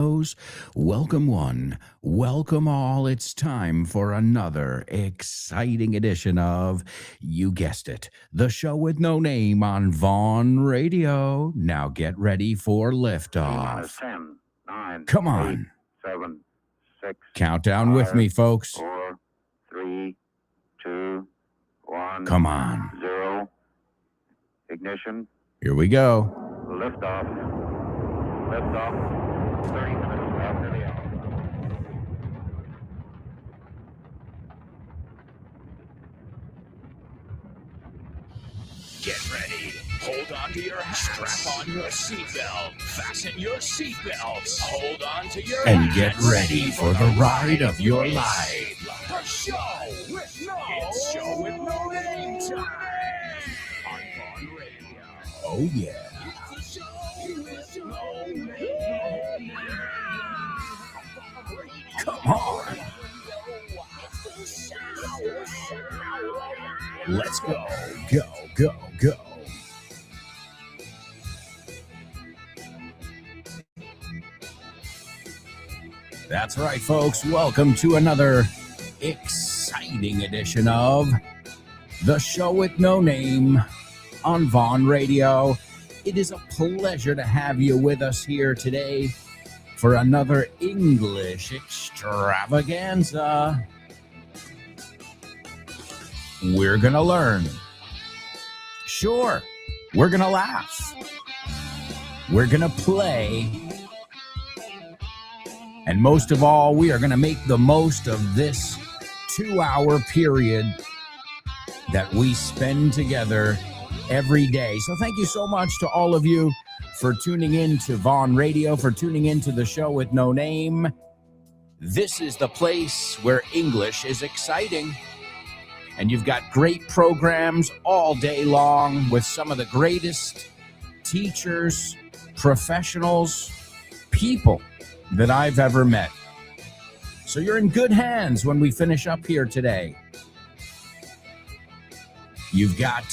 Welcome one, welcome all. It's time for another exciting edition of, you guessed it, the show with no name on Vaughn Radio. Now get ready for liftoff. 10, 9, Come 8, on. 7, 6. Countdown 5, with me, folks. 4, 3, 2, 1. Come on. 0. Ignition. Here we go. Liftoff. Liftoff. 30 minutes after the hour. Get ready. Hold on to your hats. Strap on your seatbelt. Fasten your seatbelts. Hold on to your And hats. get ready for the ride of your life. The show with no name time on Vaughn Radio. Oh, yeah. The show with no name. Come on. Let's go, go, go, go. That's right, folks. Welcome to another exciting edition of The Show with No Name on Vaughn Radio. It is a pleasure to have you with us here today for another English extravaganza. We're going to learn. Sure, we're going to laugh. We're going to play. And most of all, we are going to make the most of this 2-hour period that we spend together every day. So thank you so much to all of you for tuning in to Vaughn Radio, for tuning in to the show with no name. This is the place where English is exciting. And you've got great programs all day long with some of the greatest teachers, professionals, people that I've ever met. So you're in good hands when we finish up here today. You've got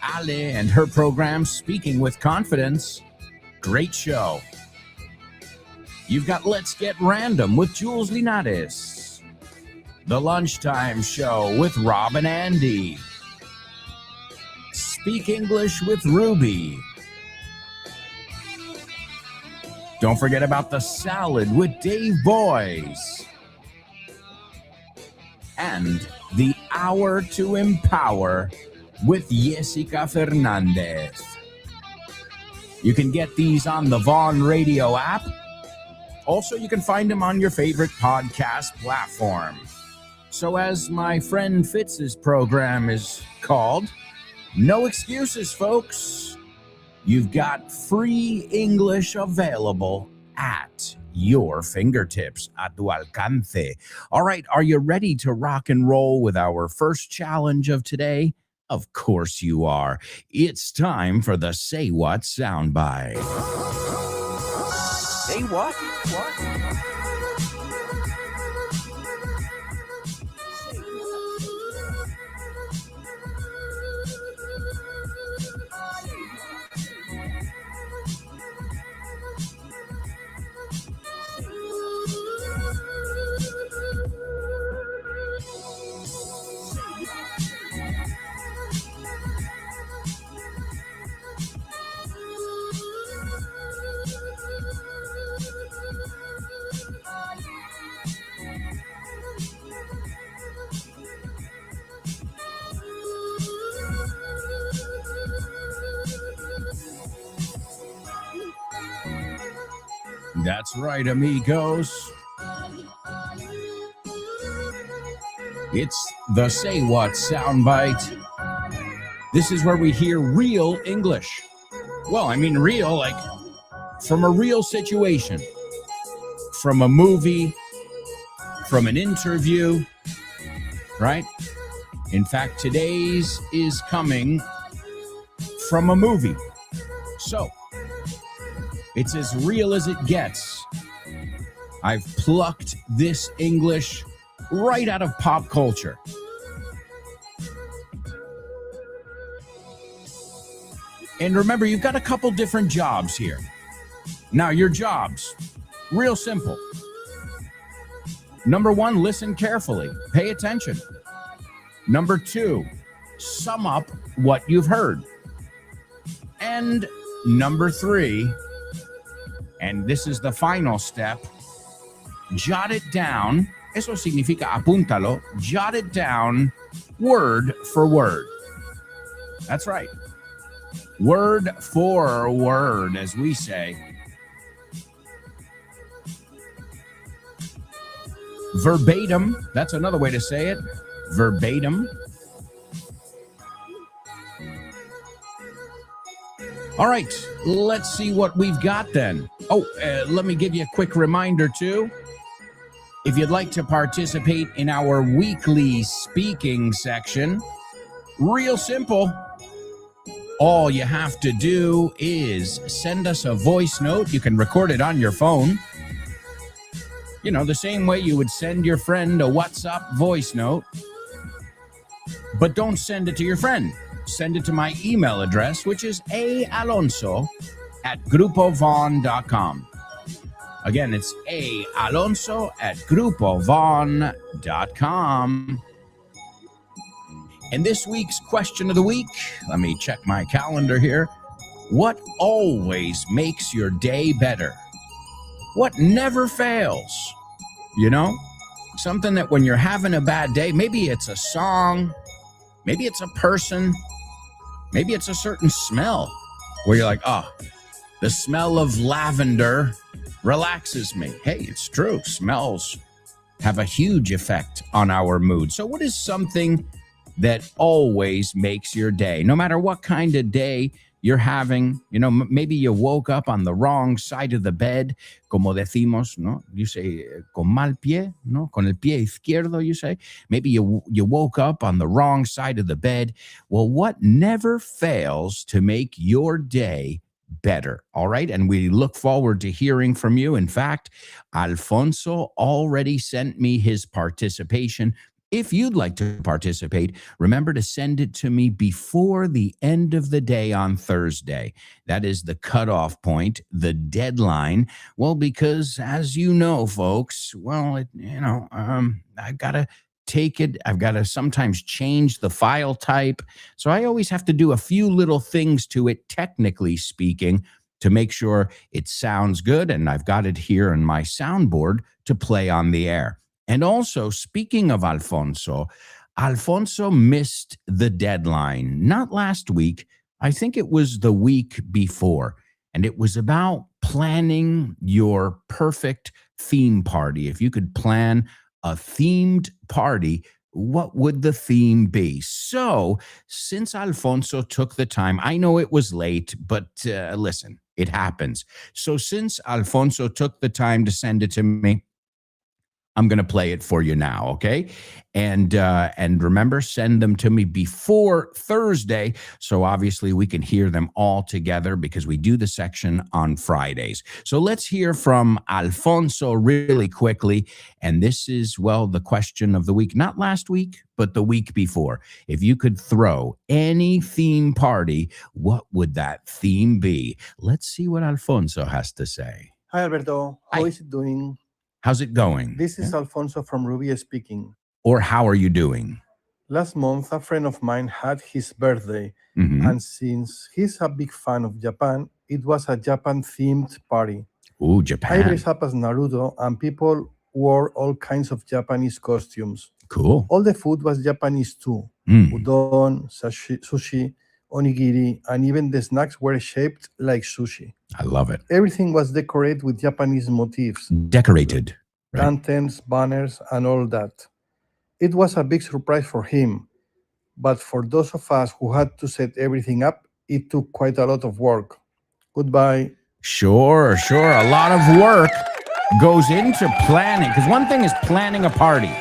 Ale and her program, Speaking with Confidence. Great show. You've got Let's Get Random with Jules Linares. The Lunchtime Show with Rob and Andy. Speak English with Ruby. Don't forget about The Salad with Dave Boys. And The Hour to Empower with Jessica Fernandez. You can get these on the Vaughn Radio app. Also, you can find them on your favorite podcast platform. So as my friend Fitz's program is called, no excuses, folks. You've got free English available at your fingertips, a tu alcance. All right, are you ready to rock and roll with our first challenge of today? Of course you are. It's time for the Say What soundbite. Say what? What? That's right, amigos. It's the Say What soundbite. This is where we hear real English. Well, I mean real, like from a real situation, from a movie, from an interview, right? In fact, today's is coming from a movie. So, it's as real as it gets. I've plucked this English right out of pop culture. And remember, you've got a couple different jobs here. Now, your jobs, Real simple. Number one, listen carefully. Pay attention. Number two, sum up what you've heard. And number three, and this is the final step, jot it down. Eso significa apúntalo. Jot it down word for word. That's right. Word for word, as we say. Verbatim. That's another way to say it. Verbatim. All right, let's see what we've got then. Oh, let me give you a quick reminder too. If you'd like to participate in our weekly speaking section, real simple. All you have to do is send us a voice note. You can record it on your phone. You know, the same way you would send your friend a WhatsApp voice note. But don't send it to your friend. Send it to my email address, which is aalonso@grupovon.com. Again, it's aalonso@grupovon.com. And this week's question of the week, let me check my calendar here. What always makes your day better? What never fails? You know, something that when you're having a bad day, maybe it's a song, maybe it's a person, maybe it's a certain smell where you're like, oh, the smell of lavender relaxes me. Hey, it's true. Smells have a huge effect on our mood. So what is something that always makes your day? No matter what kind of day you're having, you know, maybe you woke up on the wrong side of the bed, como decimos, no? You say, con mal pie, no? Con el pie izquierdo, you say. Maybe you woke up on the wrong side of the bed. Well, what never fails to make your day better, all right? And we look forward to hearing from you. In fact, Alfonso already sent me his participation. If you'd like to participate, remember to send it to me before the end of the day on Thursday. That is the cutoff point, the deadline. Well, because as you know, folks, well, I've got to take it. I've got to sometimes change the file type. So I always have to do a few little things to it, technically speaking, to make sure it sounds good. And I've got it here on my soundboard to play on the air. And also, speaking of Alfonso missed the deadline, not last week. I think it was the week before. And it was about planning your perfect theme party. If you could plan a themed party, what would the theme be? So, since Alfonso took the time, I know it was late, but listen, it happens. So, since Alfonso took the time to send it to me, I'm going to play it for you now, okay? And remember, send them to me before Thursday, so obviously we can hear them all together because we do the section on Fridays. So let's hear from Alfonso really quickly, and this is, well, the question of the week, not last week, but the week before. If you could throw any theme party, what would that theme be? Let's see what Alfonso has to say. Hi, Alberto. How Hi. is it doing? How's it going? This is Alfonso from Rubia speaking. Or how are you doing? Last month, a friend of mine had his birthday, and since he's a big fan of Japan, it was a Japan-themed party. Ooh, I Japan. dressed up as Naruto, and people wore all kinds of Japanese costumes. Cool. All the food was Japanese too. Mm. Udon, sushi, onigiri, and even the snacks were shaped like sushi. I love it. Everything was decorated with Japanese motifs. Decorated. Right. Lanterns, banners, and all that. It was a big surprise for him, but for those of us who had to set everything up, it took quite a lot of work. Goodbye. Sure. A lot of work goes into planning, because one thing is planning a party.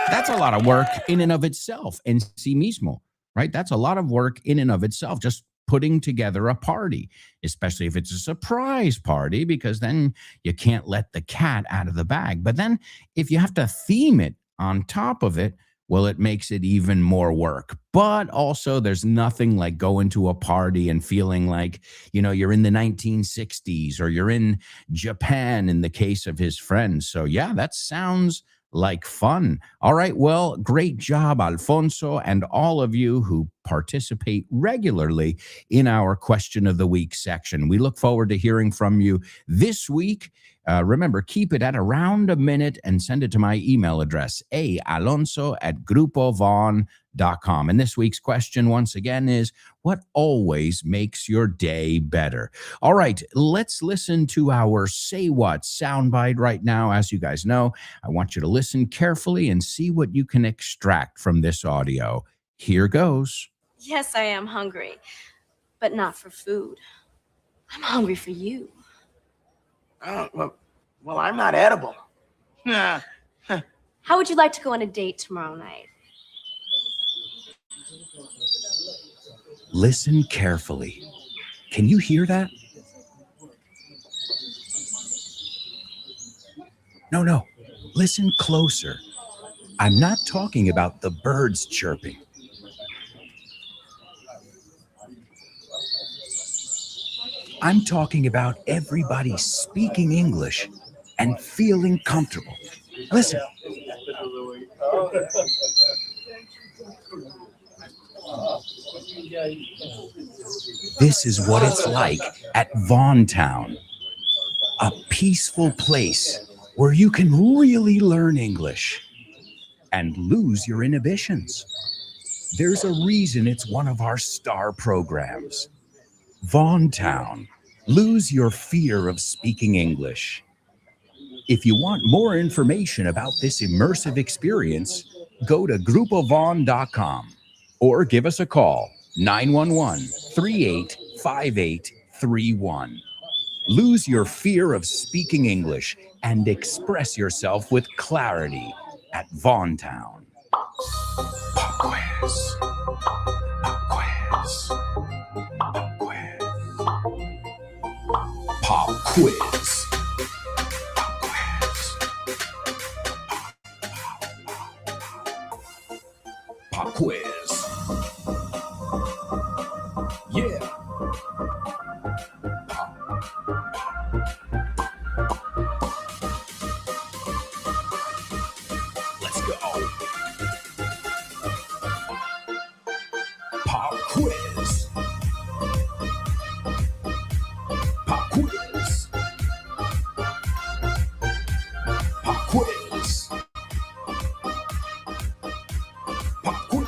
That's a lot of work in and of itself, en sí mismo, right? That's a lot of work in and of itself, just putting together a party, especially if it's a surprise party, because then you can't let the cat out of the bag. But then if you have to theme it on top of it, well, it makes it even more work. But also, there's nothing like going to a party and feeling like, you're in the 1960s or you're in Japan in the case of his friends. So, yeah, that sounds like fun. All right. Well, great job, Alfonso, and all of you who participate regularly in our Question of the Week section. We look forward to hearing from you this week. Remember, keep it at around a minute and send it to my email address, alonso@grupovon.com. And this week's question, once again, is what always makes your day better? All right, let's listen to our Say What soundbite right now. As you guys know, I want you to listen carefully and see what you can extract from this audio. Here goes. Yes, I am hungry, but not for food. I'm hungry for you. Oh, well, I'm not edible. Nah. How would you like to go on a date tomorrow night? Listen carefully. Can you hear that? No. Listen closer. I'm not talking about the birds chirping. I'm talking about everybody speaking English and feeling comfortable. Listen. This is what it's like at Vaughn Town, a peaceful place where you can really learn English and lose your inhibitions. There's a reason it's one of our star programs. Vaughn Town, lose your fear of speaking English. If you want more information about this immersive experience, go to grupovon.com or give us a call, 911-385831. Lose your fear of speaking English and express yourself with clarity at Vaughn Town. Pop quiz. Pop quiz. Pop quiz. Pop quiz. Pop quiz. Yeah. Let's go. Pop quiz. Pop quiz. Pop quiz. Pop quiz.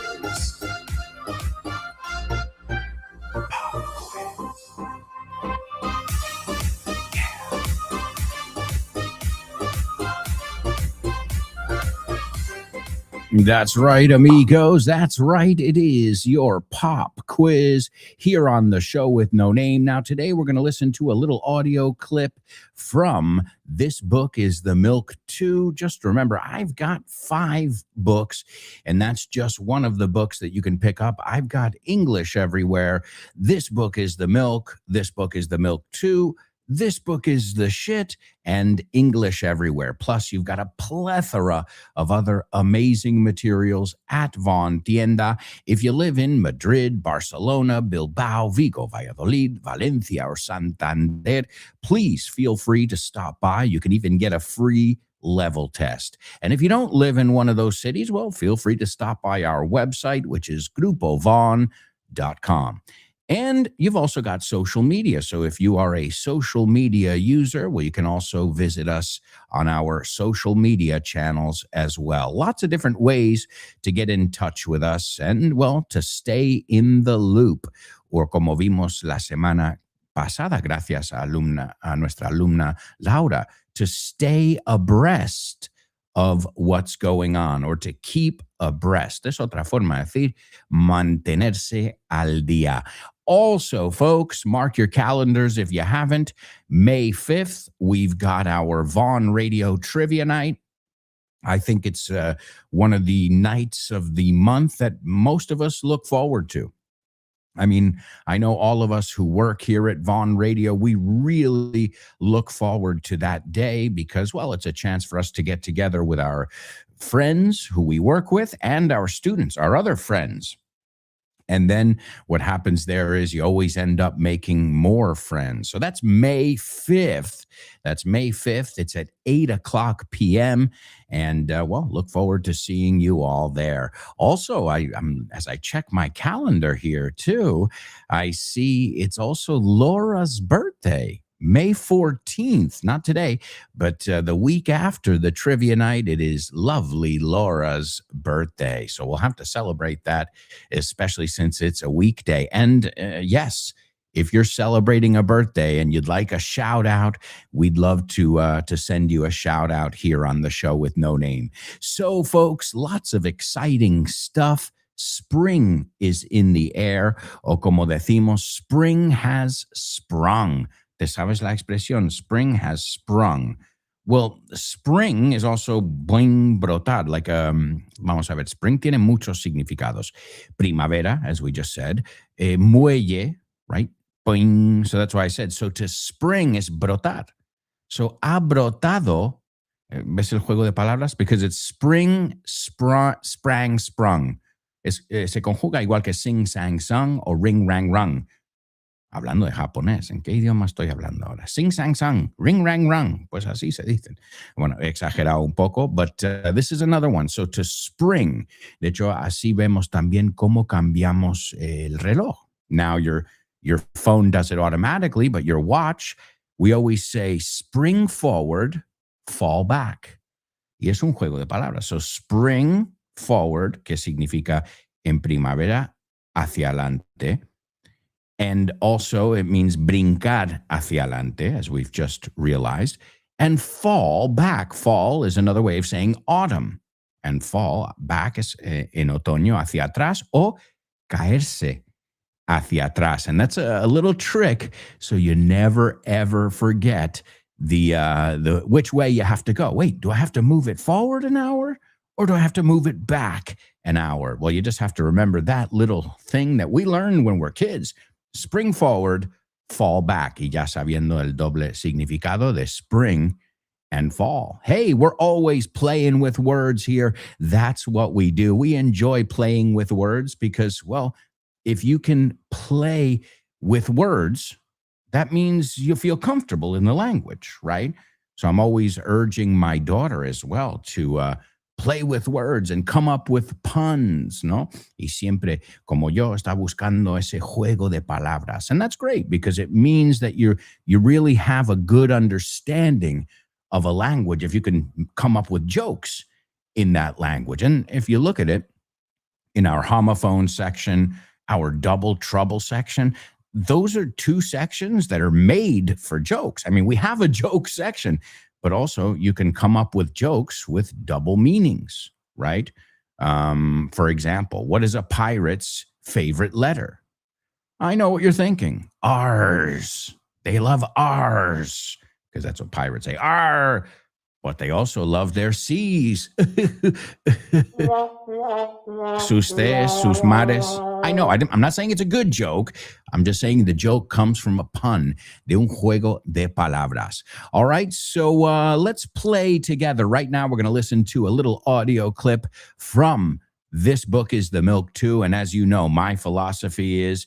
That's right, amigos. That's right. It is your pop quiz here on the show with no name. Now, today we're going to listen to a little audio clip from This Book is the Milk 2. Just remember, I've got 5 books, and that's just one of the books that you can pick up. I've got English everywhere. This Book is the Milk. This Book is the Milk 2. This Book is the Shit, and English everywhere. Plus, you've got a plethora of other amazing materials at Vaughn Tienda. If you live in Madrid, Barcelona, Bilbao, Vigo, Valladolid, Valencia, or Santander, please feel free to stop by. You can even get a free level test. And if you don't live in one of those cities, well, feel free to stop by our website, which is grupovon.com. And you've also got social media. So if you are a social media user, well, you can also visit us on our social media channels as well. Lots of different ways to get in touch with us and, well, to stay in the loop. Or como vimos la semana pasada, gracias a nuestra alumna Laura, to stay abreast of what's going on, or to keep abreast. Es otra forma de decir mantenerse al día. Also, folks, mark your calendars if you haven't. May 5th, we've got our Vaughn Radio Trivia Night. I think it's one of the nights of the month that most of us look forward to. I mean, I know all of us who work here at Vaughn Radio, we really look forward to that day because, well, it's a chance for us to get together with our friends who we work with and our students, our other friends. And then what happens there is you always end up making more friends. So that's May 5th. That's May 5th. It's at 8:00 p.m. And well, look forward to seeing you all there. Also, as I check my calendar here too, I see it's also Laura's birthday. May 14th, not today, but the week after the trivia night, it is lovely Laura's birthday. So we'll have to celebrate that, especially since it's a weekday. And yes, if you're celebrating a birthday and you'd like a shout out, we'd love to send you a shout out here on the show with No Name. So, folks, lots of exciting stuff. Spring is in the air, o como decimos, spring has sprung. ¿Te sabes la expresión? Spring has sprung. Well, spring is also buen brotar. Like, vamos a ver, spring tiene muchos significados. Primavera, as we just said. Muelle, right? Boing. So that's why I said, so to spring is brotar. So ha brotado, ¿ves el juego de palabras? Because it's spring, sprang, sprung. Se conjuga igual que sing, sang, sung o ring, rang, rung. Hablando de japonés, ¿en qué idioma estoy hablando ahora? Sing, sang, sung, ring, rang, rung. Pues así se dicen. Bueno, he exagerado un poco, but this is another one. So to spring. De hecho, así vemos también cómo cambiamos el reloj. Now your phone does it automatically, but your watch, we always say spring forward, fall back. Y es un juego de palabras. So spring forward, que significa en primavera, hacia adelante. And also it means brincar hacia adelante, as we've just realized. And fall back. Fall is another way of saying autumn. And fall back is en otoño hacia atrás o caerse hacia atrás. And that's a little trick so you never, ever forget the which way you have to go. Wait, do I have to move it forward an hour or do I have to move it back an hour? Well, you just have to remember that little thing that we learned when we're kids. Spring forward, fall back. Y ya sabiendo el doble significado de spring and fall. Hey, we're always playing with words here. That's what we do. We enjoy playing with words because, well, if you can play with words, that means you feel comfortable in the language, right? So I'm always urging my daughter as well to play with words and come up with puns, ¿no? Y siempre, como yo, está buscando ese juego de palabras. And that's great because it means that you really have a good understanding of a language if you can come up with jokes in that language. And if you look at it, in our homophone section, our double trouble section, those are two sections that are made for jokes. I mean, we have a joke section, but also you can come up with jokes with double meanings, right? For example, what is a pirate's favorite letter? I know what you're thinking. R's. They love R's because that's what pirates say. R. But they also love their C's. Sus tes, sus mares. I know, I'm not saying it's a good joke. I'm just saying the joke comes from a pun, de un juego de palabras. All right, so let's play together. Right now, we're going to listen to a little audio clip from This Book is the Milk Too. And as you know, my philosophy is,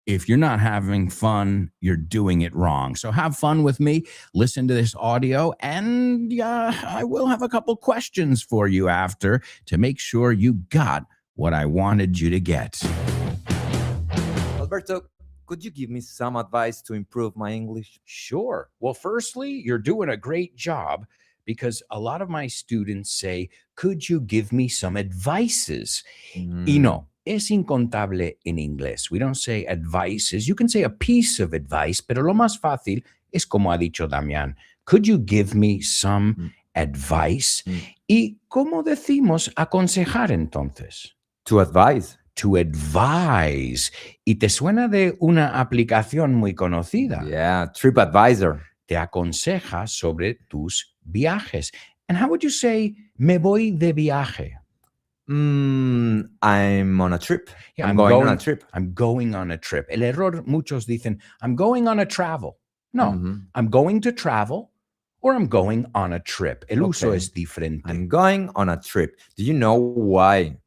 if you're not having fun, you're doing it wrong. So have fun with me. Listen to this audio, and I will have a couple questions for you after to make sure you got what I wanted you to get. Alberto, could you give me some advice to improve my English? Sure. Well, firstly, you're doing a great job because a lot of my students say, could you give me some advices? Y no. Es incontable en inglés. We don't say advices. You can say a piece of advice, pero lo más fácil es como ha dicho Damián. Could you give me some advice? ¿Y cómo decimos aconsejar entonces? To advise. To advise. ¿Y te suena de una aplicación muy conocida? Yeah, TripAdvisor. Te aconseja sobre tus viajes. And how would you say, me voy de viaje? I'm on a trip. Yeah, I'm going on a trip. I'm going on a trip. El error, muchos dicen, I'm going on a travel. No, Mhm. I'm going to travel or I'm going on a trip. El uso Okay. es diferente. I'm going on a trip. Do you know why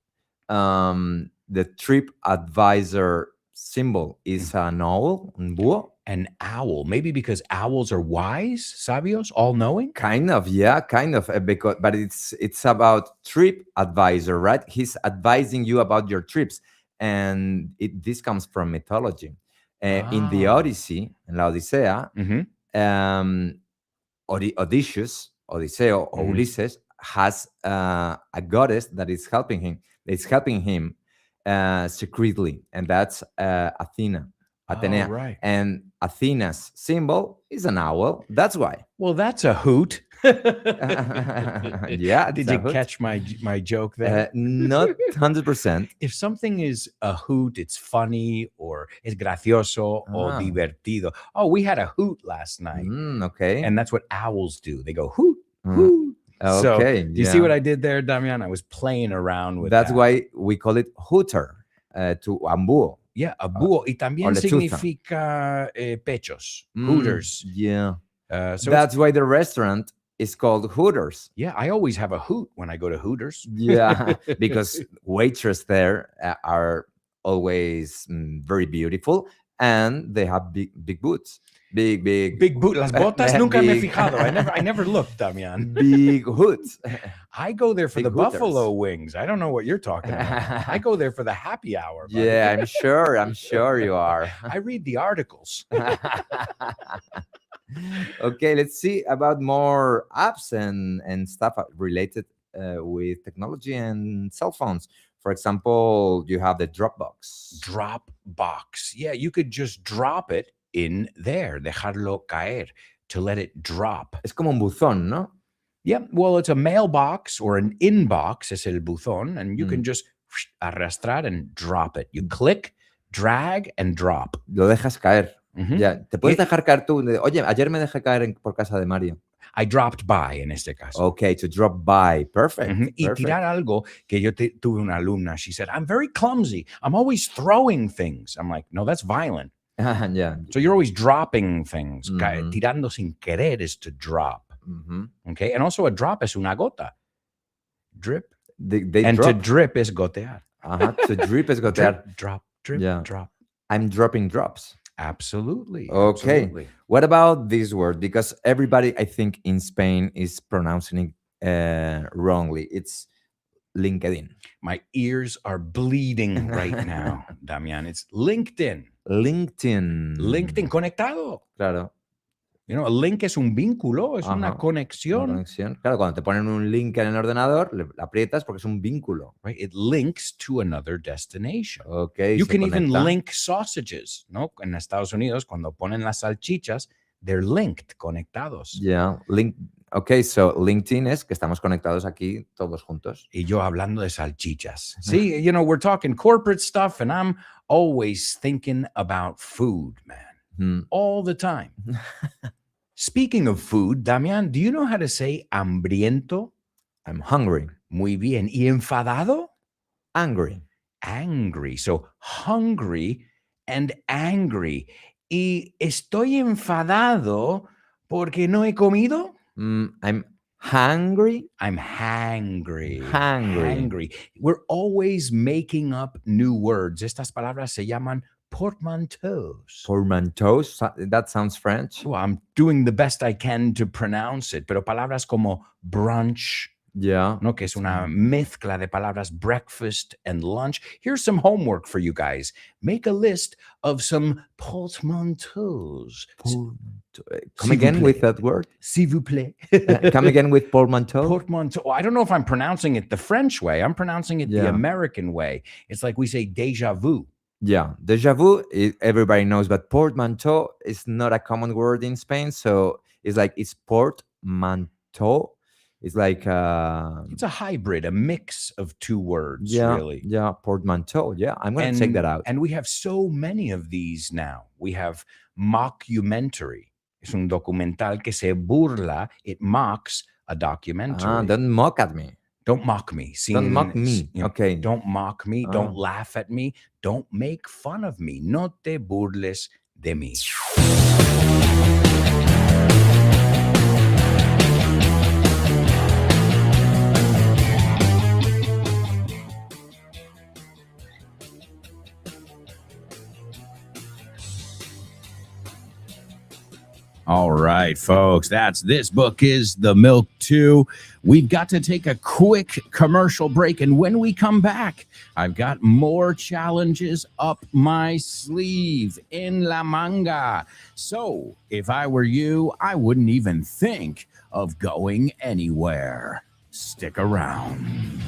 the trip advisor symbol is an owl, un búho? An owl, maybe because owls are wise, sabios, all-knowing? Kind of, yeah, kind of. Because, but it's about trip advisor, right? He's advising you about your trips, and this comes from mythology. In the Ah. Odyssey, en la Odisea, um, Odysseus, Odiseo, or Mhm. Ulysses has a goddess that is helping him. It's helping him secretly, and that's Athena, Atenea. Oh, right. And Athena's symbol is an owl. That's why. Well, that's a hoot. Yeah, Did it's a you hoot. catch my joke there? Not 100%. If something is a hoot, it's funny or es gracioso or Ah. divertido. Oh, we had a hoot last night. Okay. And that's what owls do. They go hoot, Mm. hoot. So, Okay. do you see what I did there, Damian? I was playing around with That's that. why we call it hooter to ambuo. Yeah, a búho. Y también lechuza. significa pechos, hooters. Yeah. So That's why the restaurant is called Hooters. yeah, I always have a hoot when I go to Hooters. Yeah, because waitresses there are always very beautiful, and they have big boots, big Big boot. Las botas nunca me he big- fijado. I never looked, Damian. big hoods. I go there for Big the hooters. buffalo wings. I don't know what you're talking about. I go there for the happy hour. buddy. Yeah, I'm sure you are. I read the articles. Okay, let's see about more apps and stuff related with technology and cell phones. For example, you have the Dropbox. Dropbox. Yeah, you could just drop it in there. Dejarlo caer. To let it drop. Es como un buzón, ¿no? Yeah, well, it's a mailbox or an inbox, es el buzón, and you can just arrastrar and drop it. You click, drag, and drop. Lo dejas caer. Mhm. Ya, te puedes It- dejar caer tú. Oye, ayer me dejé caer por casa de Mario. I dropped by en este caso. Okay, to drop by. Perfect. Mhm. Y perfect. tirar algo que yo tuve una alumna. She said, I'm very clumsy. I'm always throwing things. I'm like, no, that's violent. Yeah. So you're always dropping things. Mhm. Tirando sin querer is to drop. Mhm. Okay. And also a drop es una gota. Drip. They And drop. to drip is gotear. To drip es gotear. Drip, drop, drip, Yeah. drop. I'm dropping drops. Absolutely. Okay. Absolutely. What about this word? Because everybody, I think, in Spain is pronouncing it wrongly. It's LinkedIn. My ears are bleeding right now, Damian. It's LinkedIn. LinkedIn. LinkedIn conectado. Claro. You know, a link es un vínculo, es una Ajá. Una conexión. conexión. Claro, cuando te ponen un link en el ordenador, le aprietas porque es un vínculo. Right? It links to another destination. Okay. You se can even conecta. link sausages, ¿no? En Estados Unidos, cuando ponen las salchichas, they're linked, conectados. Yeah. Okay, so LinkedIn es que estamos conectados aquí todos juntos. Y yo hablando de salchichas. See, you know, we're talking corporate stuff, and I'm always thinking about food, man. Hmm. All the time. Speaking of food, Damian, do you know how to say hambriento? I'm hungry. Muy bien. ¿Y enfadado? Angry. Angry. So hungry and angry. Y estoy enfadado porque no he comido. I'm hungry. I'm hangry. Hangry. Hangry. We're always making up new words. Estas palabras se llaman portmanteaus. Portmanteaus. That sounds French. Well, I'm doing the best I can to pronounce it, pero palabras como brunch, Yeah. ¿no? Que es una mezcla de palabras breakfast and lunch. Here's some homework for you guys. Make a list of some portmanteaus. Come again with that word. S'il vous plaît. Come again with portmanteau. Portmanteau. I don't know if I'm pronouncing it the French way. I'm pronouncing it the Yeah. American way. It's like we say déjà vu. Yeah, déjà vu, everybody knows, but portmanteau is not a common word in Spain. So it's portmanteau. It's like It's a hybrid, a mix of two words, yeah, really. yeah, portmanteau. Yeah, I'm gonna check that out. And we have so many of these now. We have mockumentary. Es un documental que se burla. It mocks a documentary. Don't mock at me. Don't mock me. Don't mock me. Okay. Don't mock me. Oh. Don't laugh at me. Don't make fun of me. No te burles de mí. All right, folks, this book is The Milk 2. We've got to take a quick commercial break, and when we come back, I've got more challenges up my sleeve in la manga. So, if I were you, I wouldn't even think of going anywhere. Stick around.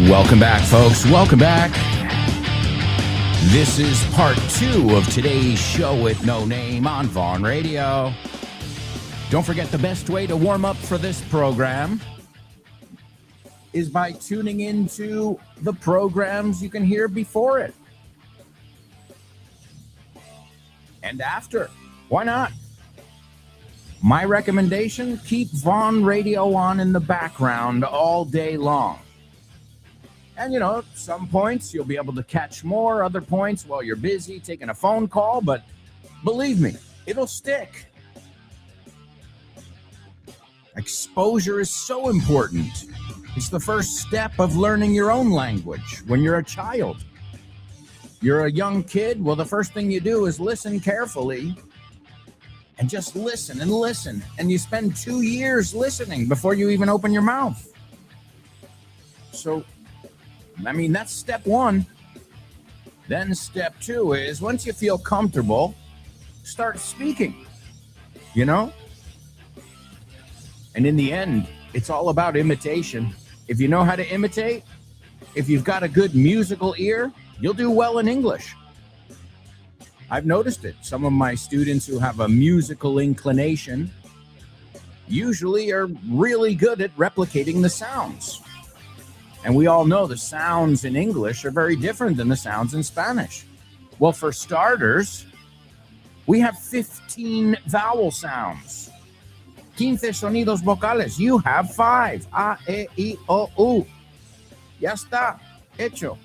Welcome back, folks. Welcome back. This is part 2 of today's show with no name on Vaughn Radio. Don't forget, the best way to warm up for this program is by tuning into the programs you can hear before it and after. Why not? My recommendation, keep Vaughn Radio on in the background all day long. And, some points you'll be able to catch more, other points, well, you're busy taking a phone call, but believe me, it'll stick. Exposure is so important. It's the first step of learning your own language when you're a child. You're a young kid, well, the first thing you do is listen carefully and just listen and listen. And you spend 2 years listening before you even open your mouth. So, that's step 1. Then step 2 is once you feel comfortable, start speaking, And in the end, it's all about imitation. If you know how to imitate, if you've got a good musical ear, you'll do well in English. I've noticed it. Some of my students who have a musical inclination usually are really good at replicating the sounds. And we all know the sounds in English are very different than the sounds in Spanish. Well, for starters, we have 15 vowel sounds. 15 sonidos vocales. You have 5. A, E, I, O, U. Ya está. Hecho.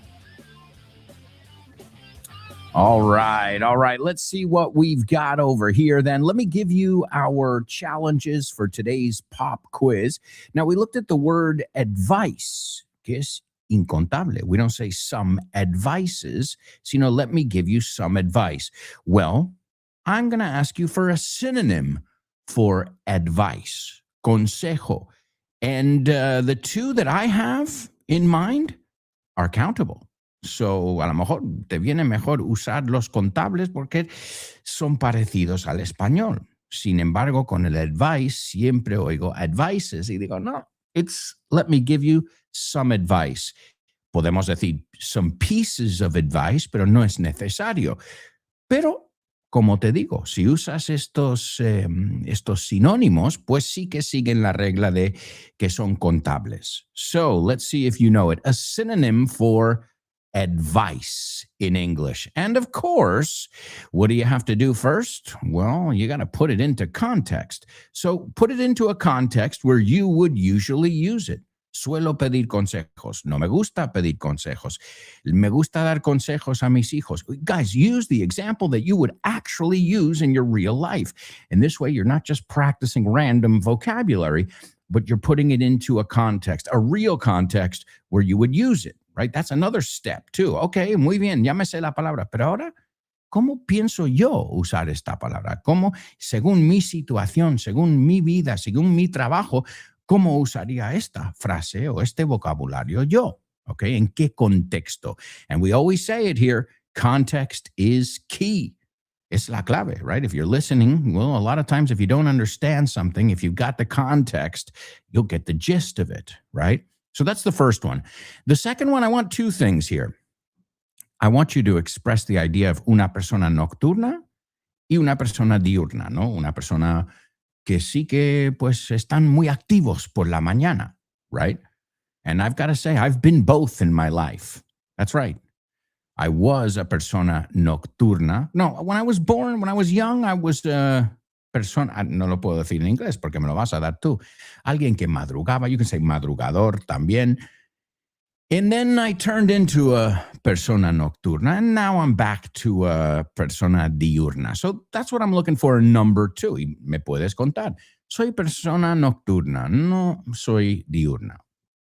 All right. Let's see what we've got over here then. Let me give you our challenges for today's pop quiz. Now, we looked at the word advice, que es incontable. We don't say some advices, sino let me give you some advice. Well, I'm going to ask you for a synonym for advice, consejo. And the two that I have in mind are countable. So, a lo mejor te viene mejor usar los contables porque son parecidos al español. Sin embargo, con el advice siempre oigo advices y digo, no, it's let me give you some advice. Podemos decir some pieces of advice, pero no es necesario. Pero, como te digo, si usas estos sinónimos, pues sí que siguen la regla de que son contables. So, let's see if you know it. A synonym for advice in English. And of course, what do you have to do first? Well, you got to put it into context. So put it into a context where you would usually use it. Suelo pedir consejos. No me gusta pedir consejos. Me gusta dar consejos a mis hijos. Guys, use the example that you would actually use in your real life. And this way, you're not just practicing random vocabulary, but you're putting it into a context, a real context where you would use it. Right? That's another step too. Okay, muy bien, ya me sé la palabra, pero ahora, ¿cómo pienso yo usar esta palabra? ¿Cómo, según mi situación, según mi vida, según mi trabajo, cómo usaría esta frase o este vocabulario yo? Okay, ¿en qué contexto? And we always say it here, context is key. Es la clave, right? If you're listening, well, a lot of times if you don't understand something, if you've got the context, you'll get the gist of it, right? So that's the first one. The second one, I want two things here. I want you to express the idea of una persona nocturna y una persona diurna, ¿no? Una persona que sí que pues están muy activos por la mañana, right? And I've got to say, I've been both in my life. That's right. I was a persona nocturna. No, when I was born, when I was young, I was persona, no lo puedo decir en inglés porque me lo vas a dar tú. Alguien que madrugaba, you can say madrugador también. And then I turned into a persona nocturna, and now I'm back to a persona diurna. So that's what I'm looking for in number 2. Y me puedes contar. Soy persona nocturna, no soy diurna.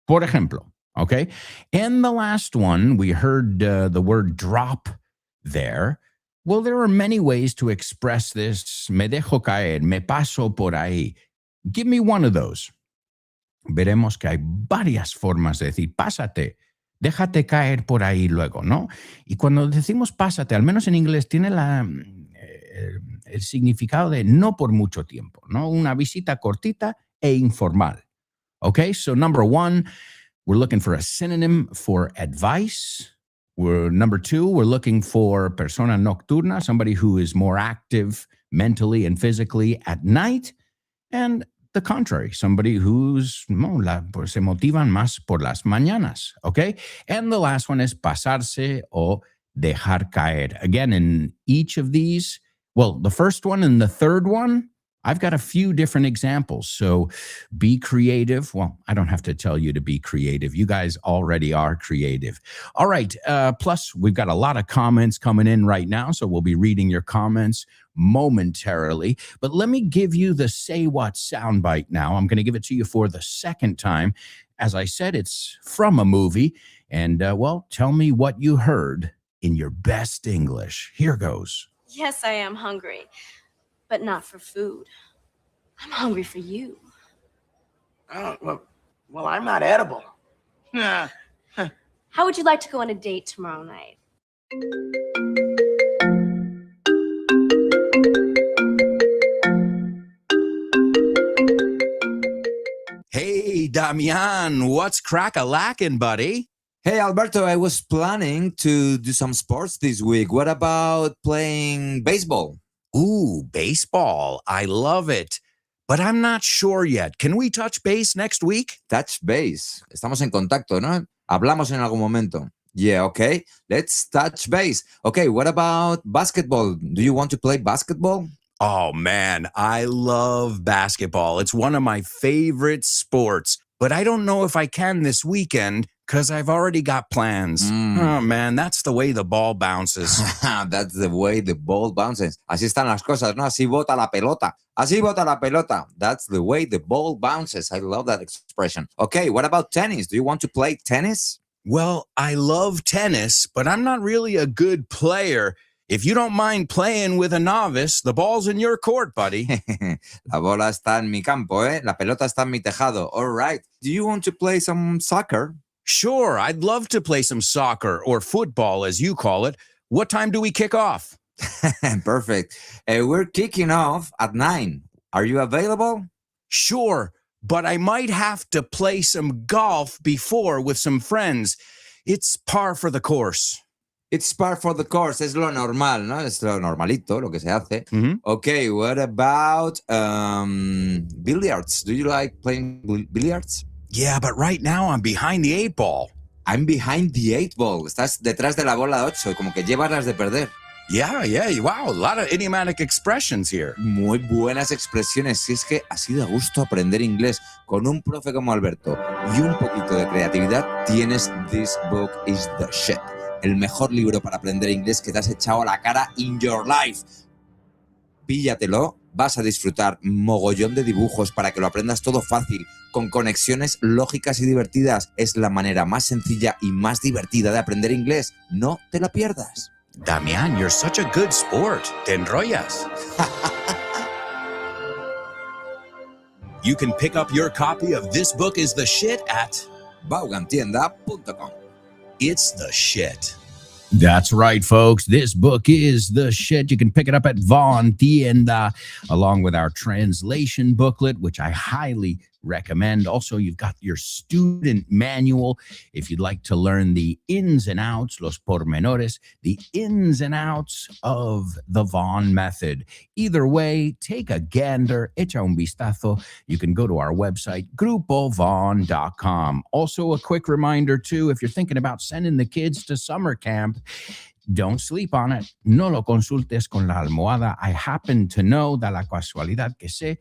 Por ejemplo, okay? And the last one, we heard the word drop there. Well, there are many ways to express this. Me dejo caer, me paso por ahí. Give me one of those. Veremos que hay varias formas de decir pásate, déjate caer por ahí luego, ¿no? Y cuando decimos pásate, al menos en inglés, tiene el significado de no por mucho tiempo, ¿no? Una visita cortita e informal. Okay, so number 1, we're looking for a synonym for advice. Number 2, we're looking for persona nocturna, somebody who is more active mentally and physically at night. And the contrary, somebody who's se motivan más por las mañanas, okay? And the last one is pasarse o dejar caer. Again, in each of these, well, the first one and the third one, I've got a few different examples. So be creative. Well, I don't have to tell you to be creative. You guys already are creative. All right. Plus, we've got a lot of comments coming in right now. So we'll be reading your comments momentarily. But let me give you the Say What soundbite now. I'm going to give it to you for the second time. As I said, it's from a movie. And, well, tell me what you heard in your best English. Here goes. Yes, I am hungry, but not for food. I'm hungry for you. Oh, well, I'm not edible. Nah. How would you like to go on a date tomorrow night? Hey, Damian, what's crack-a-lackin', buddy? Hey, Alberto, I was planning to do some sports this week. What about playing baseball? Ooh, baseball. I love it. But I'm not sure yet. Can we touch base next week? Touch base. Estamos en contacto, ¿no? Hablamos en algún momento. Yeah, okay. Let's touch base. Okay, what about basketball? Do you want to play basketball? Oh, man, I love basketball. It's one of my favorite sports. But I don't know if I can this weekend because I've already got plans. Oh, man, that's the way the ball bounces. That's the way the ball bounces. Así están las cosas, ¿no? Así bota la pelota. Así bota la pelota. That's the way the ball bounces. I love that expression. Okay, what about tennis? Do you want to play tennis? Well, I love tennis, but I'm not really a good player. If you don't mind playing with a novice, the ball's in your court, buddy. La bola está en mi campo, ¿eh? La pelota está en mi tejado. All right. Do you want to play some soccer? Sure, I'd love to play some soccer or football, as you call it. What time do we kick off? Perfect. We're kicking off at 9. Are you available? Sure, but I might have to play some golf before with some friends. It's par for the course. It's par for the course. Es lo normal, ¿no? Es lo normalito, lo que se hace. Mhm. Okay, what about billiards? Do you like playing billiards? Yeah, but right now I'm behind the 8 ball. I'm behind the 8 ball. Estás detrás de la bola 8, como que llevas las de perder. Yeah, wow, a lot of idiomatic expressions here. Muy buenas expresiones. Si es que así da gusto aprender inglés con un profe como Alberto y un poquito de creatividad, tienes This Book is the Shit. El mejor libro para aprender inglés que te has echado a la cara in your life. Píllatelo, vas a disfrutar mogollón de dibujos para que lo aprendas todo fácil, con conexiones lógicas y divertidas. Es la manera más sencilla y más divertida de aprender inglés. No te la pierdas. Damián, you're such a good sport. Te enrollas. You can pick up your copy of This Book is the Shit at Vaughantienda.com. It's the Shit. That's right, folks. This book is the shit. You can pick it up at Von Tienda, along with our translation booklet, which I highly recommend. Also, you've got your student manual if you'd like to learn the ins and outs, los pormenores, the ins and outs of the Von method. Either way, take a gander, echa un vistazo. You can go to our website, grupovon.com. Also, a quick reminder, too, if you're thinking about sending the kids to summer camp, don't sleep on it. No lo consultes con la almohada. I happen to know, da la casualidad que sé,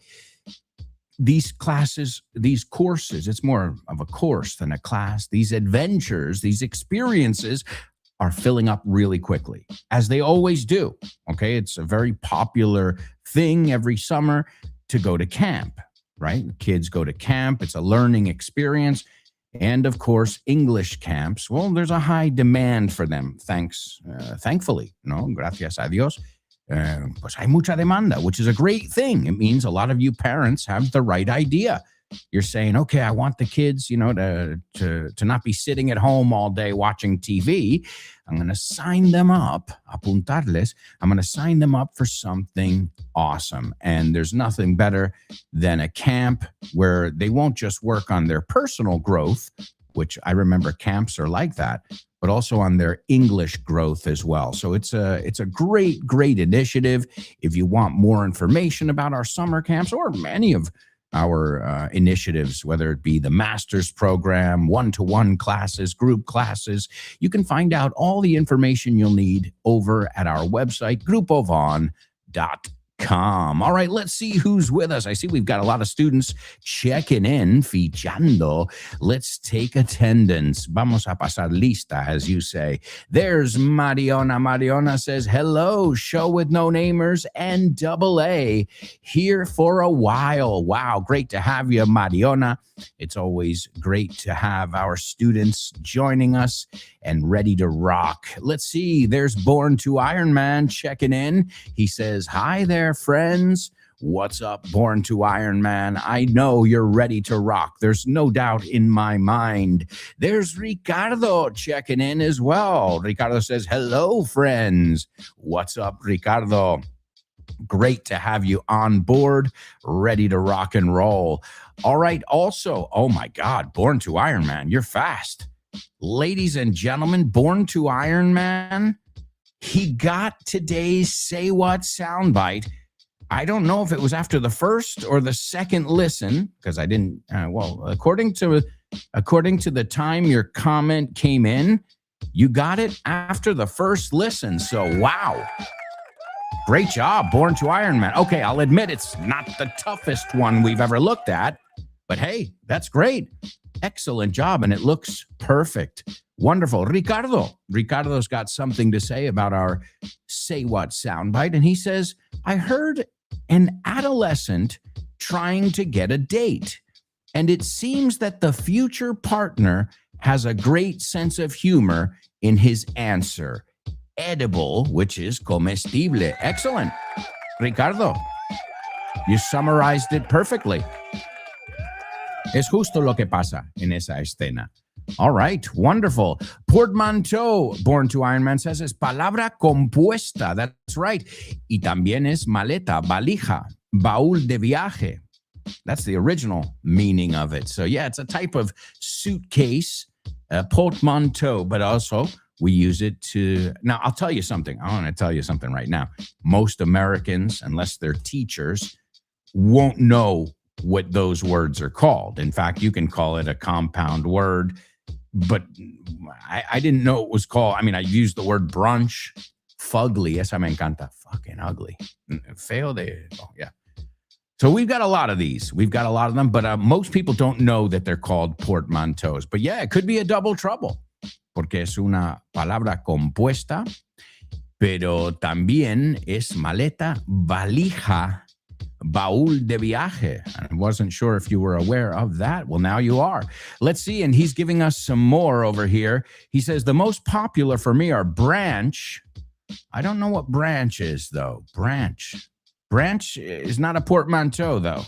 these classes, these courses, it's more of a course than a class. These adventures, these experiences are filling up really quickly, as they always do. Okay, it's a very popular thing every summer to go to camp, right? Kids go to camp. It's a learning experience. And of course, English camps, well, there's a high demand for them, thankfully, no, gracias a Dios. Pues hay mucha demanda, which is a great thing. It means a lot of you parents have the right idea. You're saying, okay, I want the kids, to not be sitting at home all day watching TV. I'm going to sign them up, apuntarles. I'm going to sign them up for something awesome. And there's nothing better than a camp where they won't just work on their personal growth, which I remember camps are like that, but also on their English growth as well. So it's a great initiative. If you want more information about our summer camps or many of our initiatives, whether it be the master's program, one-to-one classes, group classes, you can find out all the information you'll need over at our website, grupovon.com. All right, let's see who's with us. I see we've got a lot of students checking in, fichando. Let's take attendance. Vamos a pasar lista, as you say. There's Mariona. Mariona says, hello, show with no namers and double A. Here for a while. Wow, great to have you, Mariona. It's always great to have our students joining us and ready to rock. Let's see. There's Born to Iron Man checking in. He says, hi there, friends. What's up, Born to Iron Man? I know you're ready to rock. There's no doubt in my mind. There's Ricardo checking in as well. Ricardo says, hello, friends. What's up, Ricardo? Great to have you on board, ready to rock and roll. All right. Also, oh my God, Born to Iron Man, you're fast. Ladies and gentlemen, Born to Iron Man, he got today's Say What soundbite. I don't know if it was after the first or the second listen, because I didn't, according to the time your comment came in, you got it after the first listen. So, wow. Great job, Born to Iron Man. Okay, I'll admit it's not the toughest one we've ever looked at, but hey, that's great. Excellent job, and it looks perfect. Wonderful. Ricardo's got something to say about our Say What soundbite, and he says, I heard an adolescent trying to get a date, and it seems that the future partner has a great sense of humor in his answer. Edible, which is comestible. Excellent. Ricardo, you summarized it perfectly. Es justo lo que pasa en esa escena. All right, wonderful. Portmanteau, Born to Iron Man says, es palabra compuesta. That's right. Y también es maleta, valija, baúl de viaje. That's the original meaning of it. So yeah, it's a type of suitcase, portmanteau, but also we use it to... Now, I'll tell you something. I want to tell you something right now. Most Americans, unless they're teachers, won't know what those words are called. In fact, you can call it a compound word, but I didn't know it was called. I mean, I used the word brunch, fugly. Esa me encanta. Fucking ugly. Feo de... Oh, yeah. So we've got a lot of these. We've got a lot of them, but most people don't know that they're called portmanteaus. But yeah, it could be a double trouble, porque es una palabra compuesta, pero también es maleta, valija, baúl de viaje. I wasn't sure if you were aware of that. Well, now you are. Let's see. And he's giving us some more over here. He says, the most popular for me are branch. I don't know what branch is, though. Branch. Branch is not a portmanteau, though.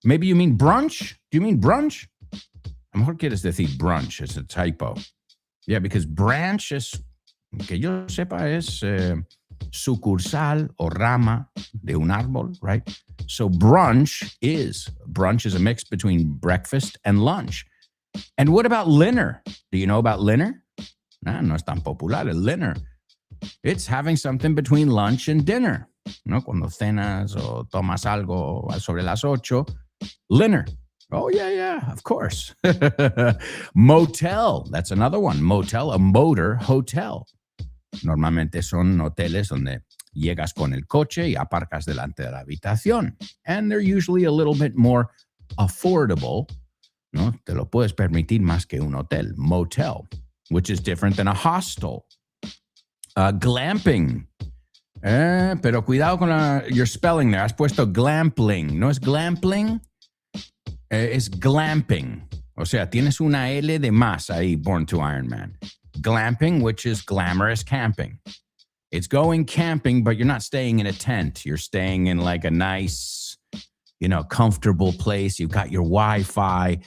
Maybe you mean brunch? Do you mean brunch? A mejor quieres decir brunch. It's a typo. Yeah, because branch es, que yo sepa, es sucursal o rama de un árbol, right? So brunch is a mix between breakfast and lunch. And what about dinner? Do you know about dinner? No es tan popular, el dinner. It's having something between lunch and dinner. ¿No? Cuando cenas o tomas algo sobre las 8, dinner. Oh, yeah, of course. Motel, that's another one. Motel, a motor hotel. Normalmente son hoteles donde llegas con el coche y aparcas delante de la habitación. And they're usually a little bit more affordable. ¿No? Te lo puedes permitir más que un hotel. Motel, which is different than a hostel. Glamping. Pero cuidado con your spelling there. Has puesto glampling. ¿No es glampling? Es glamping. O sea, tienes una L de más ahí, Born to Iron Man. Glamping, which is glamorous camping. It's going camping, but you're not staying in a tent. You're staying in like a nice, comfortable place. You've got your Wi-Fi.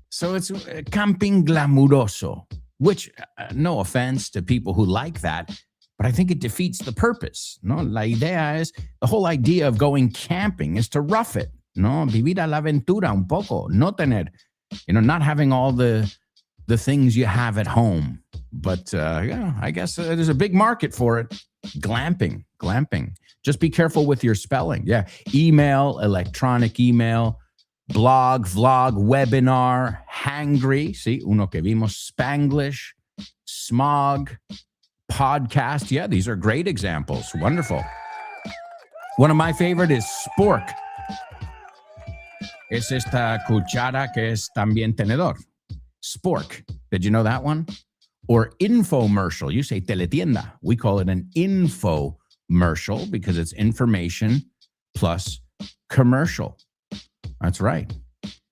So it's camping glamuroso, which, no offense to people who like that, but I think it defeats the purpose. No, la idea es, the whole idea of going camping is to rough it, no, vivir a la aventura un poco, no tener, not having all the things you have at home. But I guess there's a big market for it. Glamping. Just be careful with your spelling. Yeah, email, electronic email, blog, vlog, webinar, hangry. See, uno que vimos, Spanglish, smog. Podcast. Yeah, these are great examples. Wonderful. One of my favorite is spork. Es esta cuchara que es también tenedor. Spork. Did you know that one? Or infomercial. You say teletienda. We call it an infomercial because it's information plus commercial. That's right.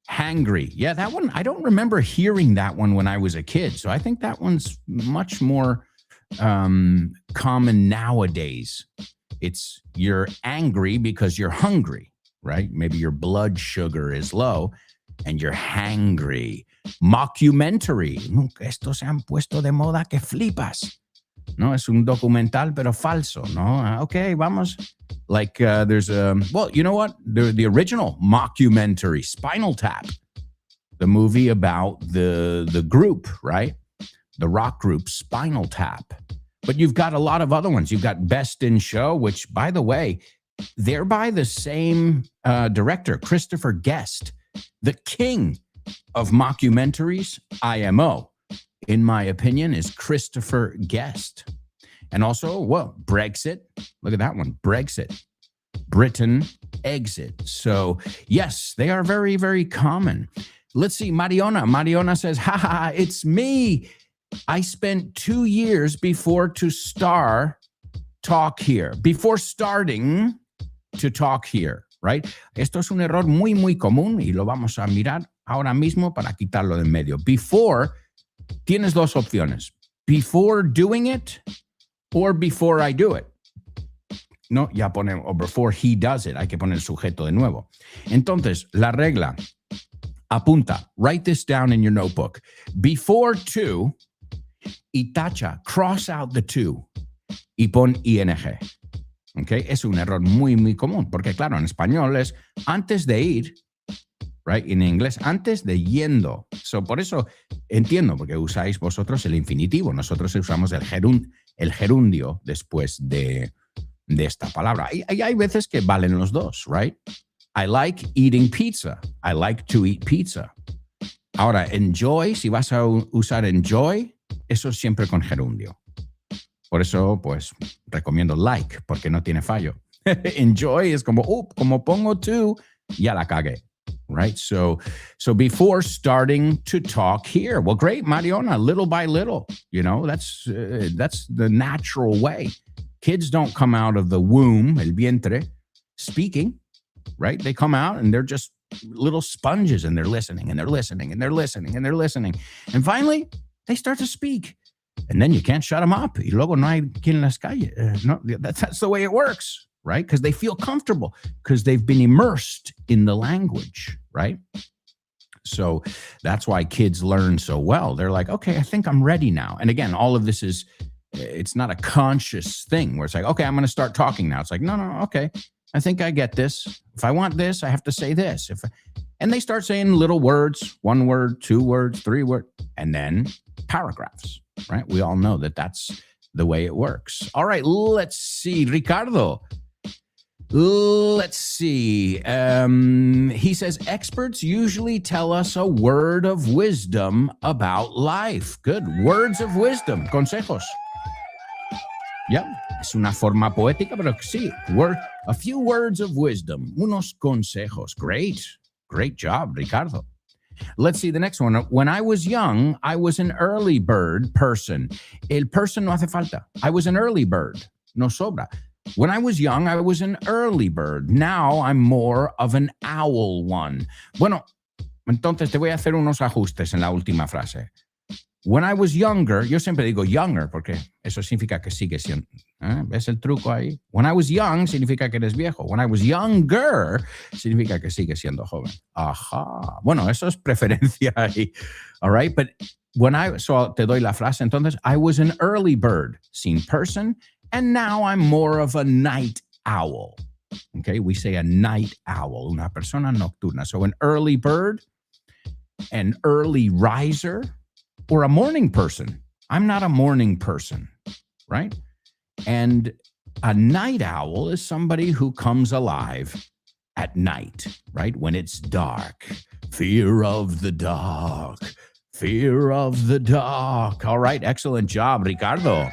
Hangry. Yeah, that one, I don't remember hearing that one when I was a kid. So I think that one's much more common nowadays. It's you're angry because you're hungry, right? Maybe your blood sugar is low and you're hangry. Mockumentary. Nunca estos se han puesto de moda que flipas. No, es un documental pero falso, no? Okay, vamos. Like there's well, you know what? The original mockumentary, Spinal Tap, the movie about the group, right? The rock group Spinal Tap. But you've got a lot of other ones. You've got Best in Show, which, by the way, they're by the same director, Christopher Guest, the king of mockumentaries, IMO, in my opinion, is Christopher Guest. And also, well, Brexit. Look at that one, Brexit. Britain exit. So, yes, they are very, very common. Let's see, Mariona. Mariona says, it's me. I spent 2 years before starting to talk here, right? Esto es un error muy, muy común y lo vamos a mirar ahora mismo para quitarlo de en medio. Before, tienes dos opciones. Before doing it or before I do it. No, ya ponemos, o before he does it, hay que poner el sujeto de nuevo. Entonces, la regla, apunta, write this down in your notebook. Before to, y tacha, cross out the to, y pon ing. Okay? Es un error muy, muy común, porque claro, en español es antes de ir, right? En inglés, antes de yendo. So, por eso entiendo, porque usáis vosotros el infinitivo. Nosotros usamos el gerundio después de esta palabra. Y hay veces que valen los dos, right? I like eating pizza. I like to eat pizza. Ahora, enjoy, si vas a usar enjoy, eso siempre con gerundio. Por eso, pues, recomiendo like, porque no tiene fallo. Enjoy es como, como pongo to, ya la cagué. Right? So before starting to talk here, well, great, Mariona, little by little, that's the natural way. Kids don't come out of the womb, el vientre, speaking, right? They come out and they're just little sponges and they're listening and they're listening and they're listening and they're listening. And finally, they start to speak. And then you can't shut them up. Y luego no hay quien las calle. No, that's the way it works, right? Because they feel comfortable, because they've been immersed in the language, right? So that's why kids learn so well. They're like, okay, I think I'm ready now. And again, all of this it's not a conscious thing where it's like, okay, I'm going to start talking now. It's like, no, okay, I think I get this. If I want this, I have to say this. And they start saying little words, 1 word, 2 words, 3 words, and then paragraphs, right? We all know that that's the way it works. All right, let's see. Ricardo, let's see. He says, experts usually tell us a word of wisdom about life. Good. Words of wisdom. Consejos. Yeah, es una forma poética, pero sí. A few words of wisdom. Unos consejos. Great job, Ricardo. Let's see the next one. When I was young, I was an early bird person. El person no hace falta. I was an early bird. No sobra. When I was young, I was an early bird. Now I'm more of an owl one. Bueno, entonces te voy a hacer unos ajustes en la última frase. When I was younger, yo siempre digo younger porque eso significa que sigue siendo. ¿Ves el truco ahí? When I was young significa que eres viejo. When I was younger significa que sigue siendo joven. Ajá. Bueno, eso es preferencia ahí. All right, but so te doy la frase. Entonces, I was an early bird, sin person, and now I'm more of a night owl. Okay, we say a night owl, una persona nocturna. So an early bird, an early riser, or a morning person. I'm not a morning person, right? And a night owl is somebody who comes alive at night, right? When it's dark. Fear of the dark. Fear of the dark. All right, excellent job, Ricardo.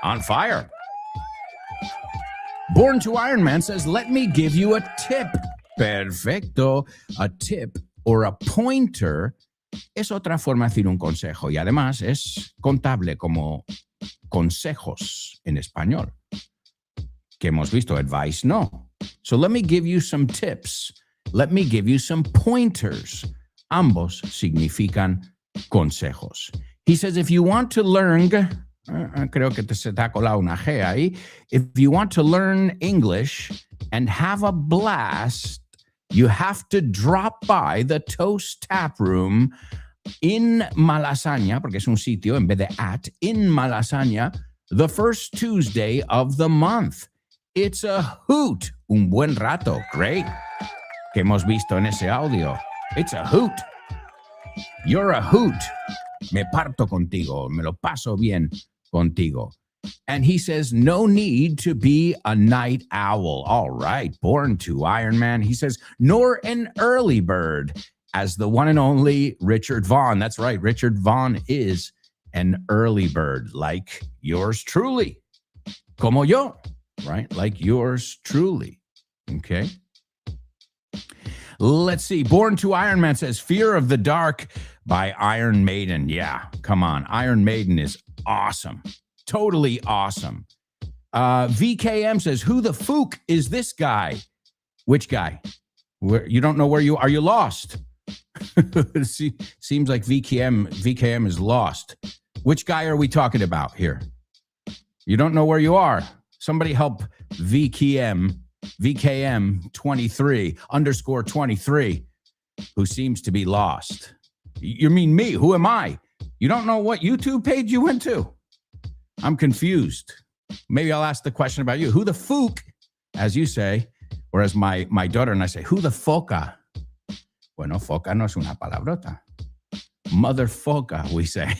On fire. Born to Iron Man says, let me give you a tip. Perfecto. A tip or a pointer es otra forma de decir un consejo y además es contable como consejos en español. Que hemos visto, advice no. So let me give you some tips. Let me give you some pointers. Ambos significan consejos. He says, if you want to learn, creo que se te ha colado una G ahí. If you want to learn English and have a blast, you have to drop by the Toast Tap Room in Malasaña, porque es un sitio en vez de in Malasaña, the first Tuesday of the month. It's a hoot. Un buen rato. Great. Que hemos visto en ese audio. It's a hoot. You're a hoot. Me parto contigo. Me lo paso bien contigo. And he says, no need to be a night owl. All right, born to Iron Man. He says, nor an early bird, as the one and only Richard Vaughn. That's right, Richard Vaughn is an early bird, like yours truly. Como yo, right? Like yours truly. Okay. Let's see. Born to Iron Man says, Fear of the Dark by Iron Maiden. Yeah, come on. Iron Maiden is awesome. Totally awesome. VKM says, who the fook is this guy? Which guy? You don't know where you are. You lost? Seems like VKM is lost. Which guy are we talking about here? You don't know where you are. Somebody help VKM 23 underscore 23, who seems to be lost. You mean me? Who am I? You don't know what YouTube page you went to? I'm confused. Maybe I'll ask the question about you. Who the fook, as you say, or as my daughter and I say, who the foca? Bueno, foca no es una palabrota. Mother foca, we say.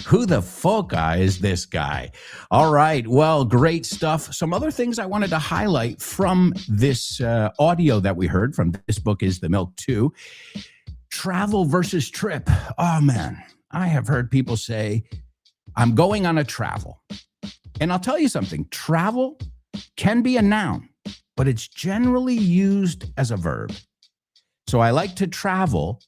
Who the foca is this guy? All right. Well, great stuff. Some other things I wanted to highlight from this audio that we heard from This Book is the Milk too. Travel versus trip. Oh, man. I have heard people say, I'm going on a travel. And I'll tell you something. Travel can be a noun, but it's generally used as a verb. So I like to travel,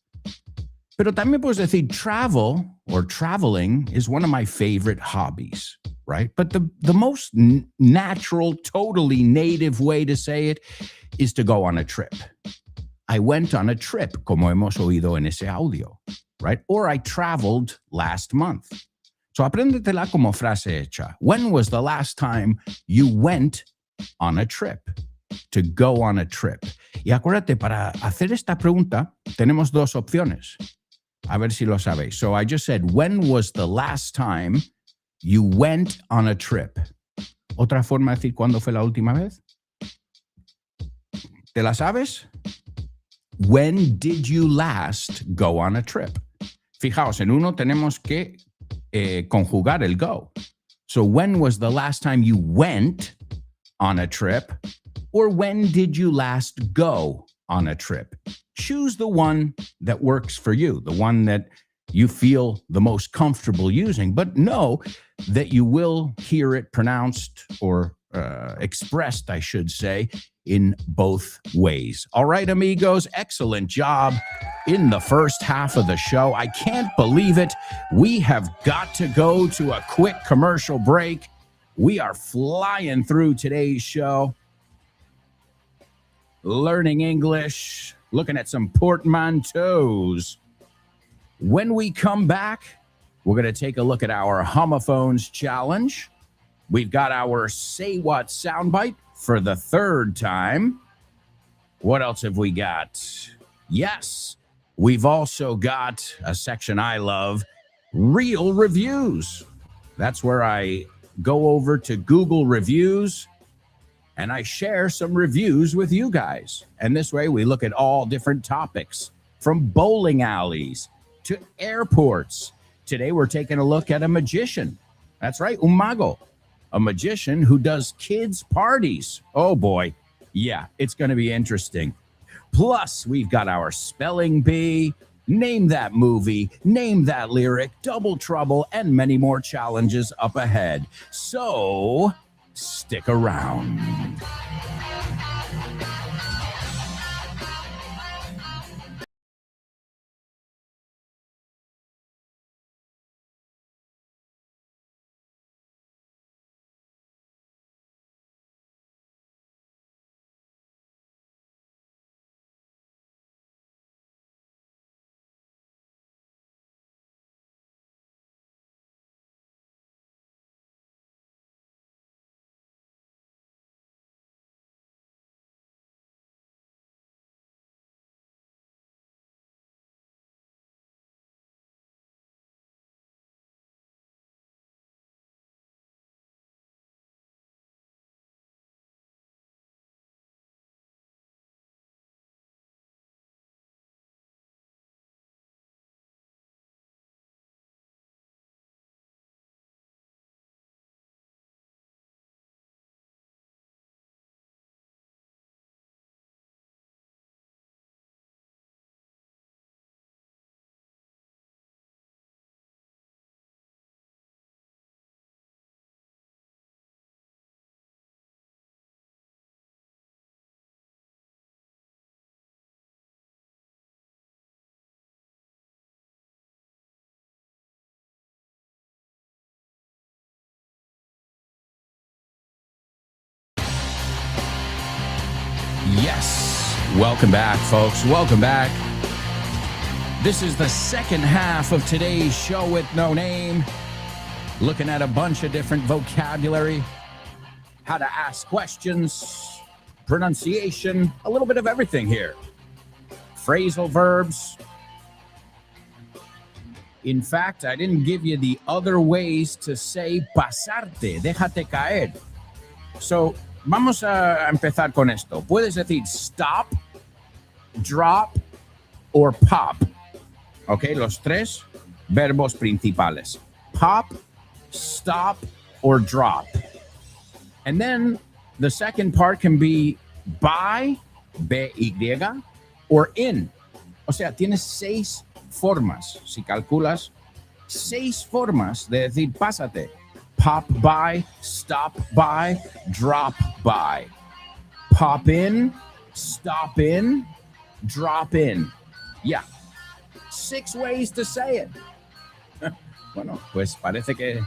pero también puedes decir travel or traveling is one of my favorite hobbies, right? But the most natural, totally native way to say it is to go on a trip. I went on a trip, como hemos oído en ese audio, right? Or I traveled last month. So apréndetela como frase hecha. When was the last time you went on a trip? To go on a trip. Y acuérdate, para hacer esta pregunta, tenemos dos opciones. A ver si lo sabéis. So I just said, when was the last time you went on a trip? Otra forma de decir cuándo fue la última vez. ¿Te la sabes? When did you last go on a trip? Fijaos, en uno tenemos que conjugar el go. So when was the last time you went on a trip? Or when did you last go on a trip? Choose the one that works for you, the one that you feel the most comfortable using, but know that you will hear it pronounced or expressed, I should say, in both ways. All right, amigos, excellent job in the first half of the show. I can't believe it. We have got to go to a quick commercial break. We are flying through today's show, learning English, looking at some portmanteaus. When we come back, we're going to take a look at our homophones challenge. We've got our Say What soundbite for the third time. What else have we got? Yes, we've also got a section I love, Real Reviews. That's where I go over to Google Reviews and I share some reviews with you guys. And this way we look at all different topics, from bowling alleys to airports. Today we're taking a look at a magician. That's right, un mago, a magician who does kids' parties. Oh boy, yeah, it's going to be interesting. Plus, we've got our spelling bee, name that movie, name that lyric, double trouble, and many more challenges up ahead. So stick around. Welcome back, folks. Welcome back. This is the second half of today's show with no name. Looking at a bunch of different vocabulary, how to ask questions, pronunciation, a little bit of everything here. Phrasal verbs. In fact, I didn't give you the other ways to say pasarte, déjate caer. So, vamos a empezar con esto. Puedes decir stop, drop, or pop. Ok, los tres verbos principales. Pop, stop, or drop. And then the second part can be by, B-Y, or in. O sea, tienes 6 formas. Si calculas, 6 formas de decir pásate. Pop by, stop by, drop by. Pop in, stop in, drop in. Yeah. 6 ways to say it. Bueno, pues parece que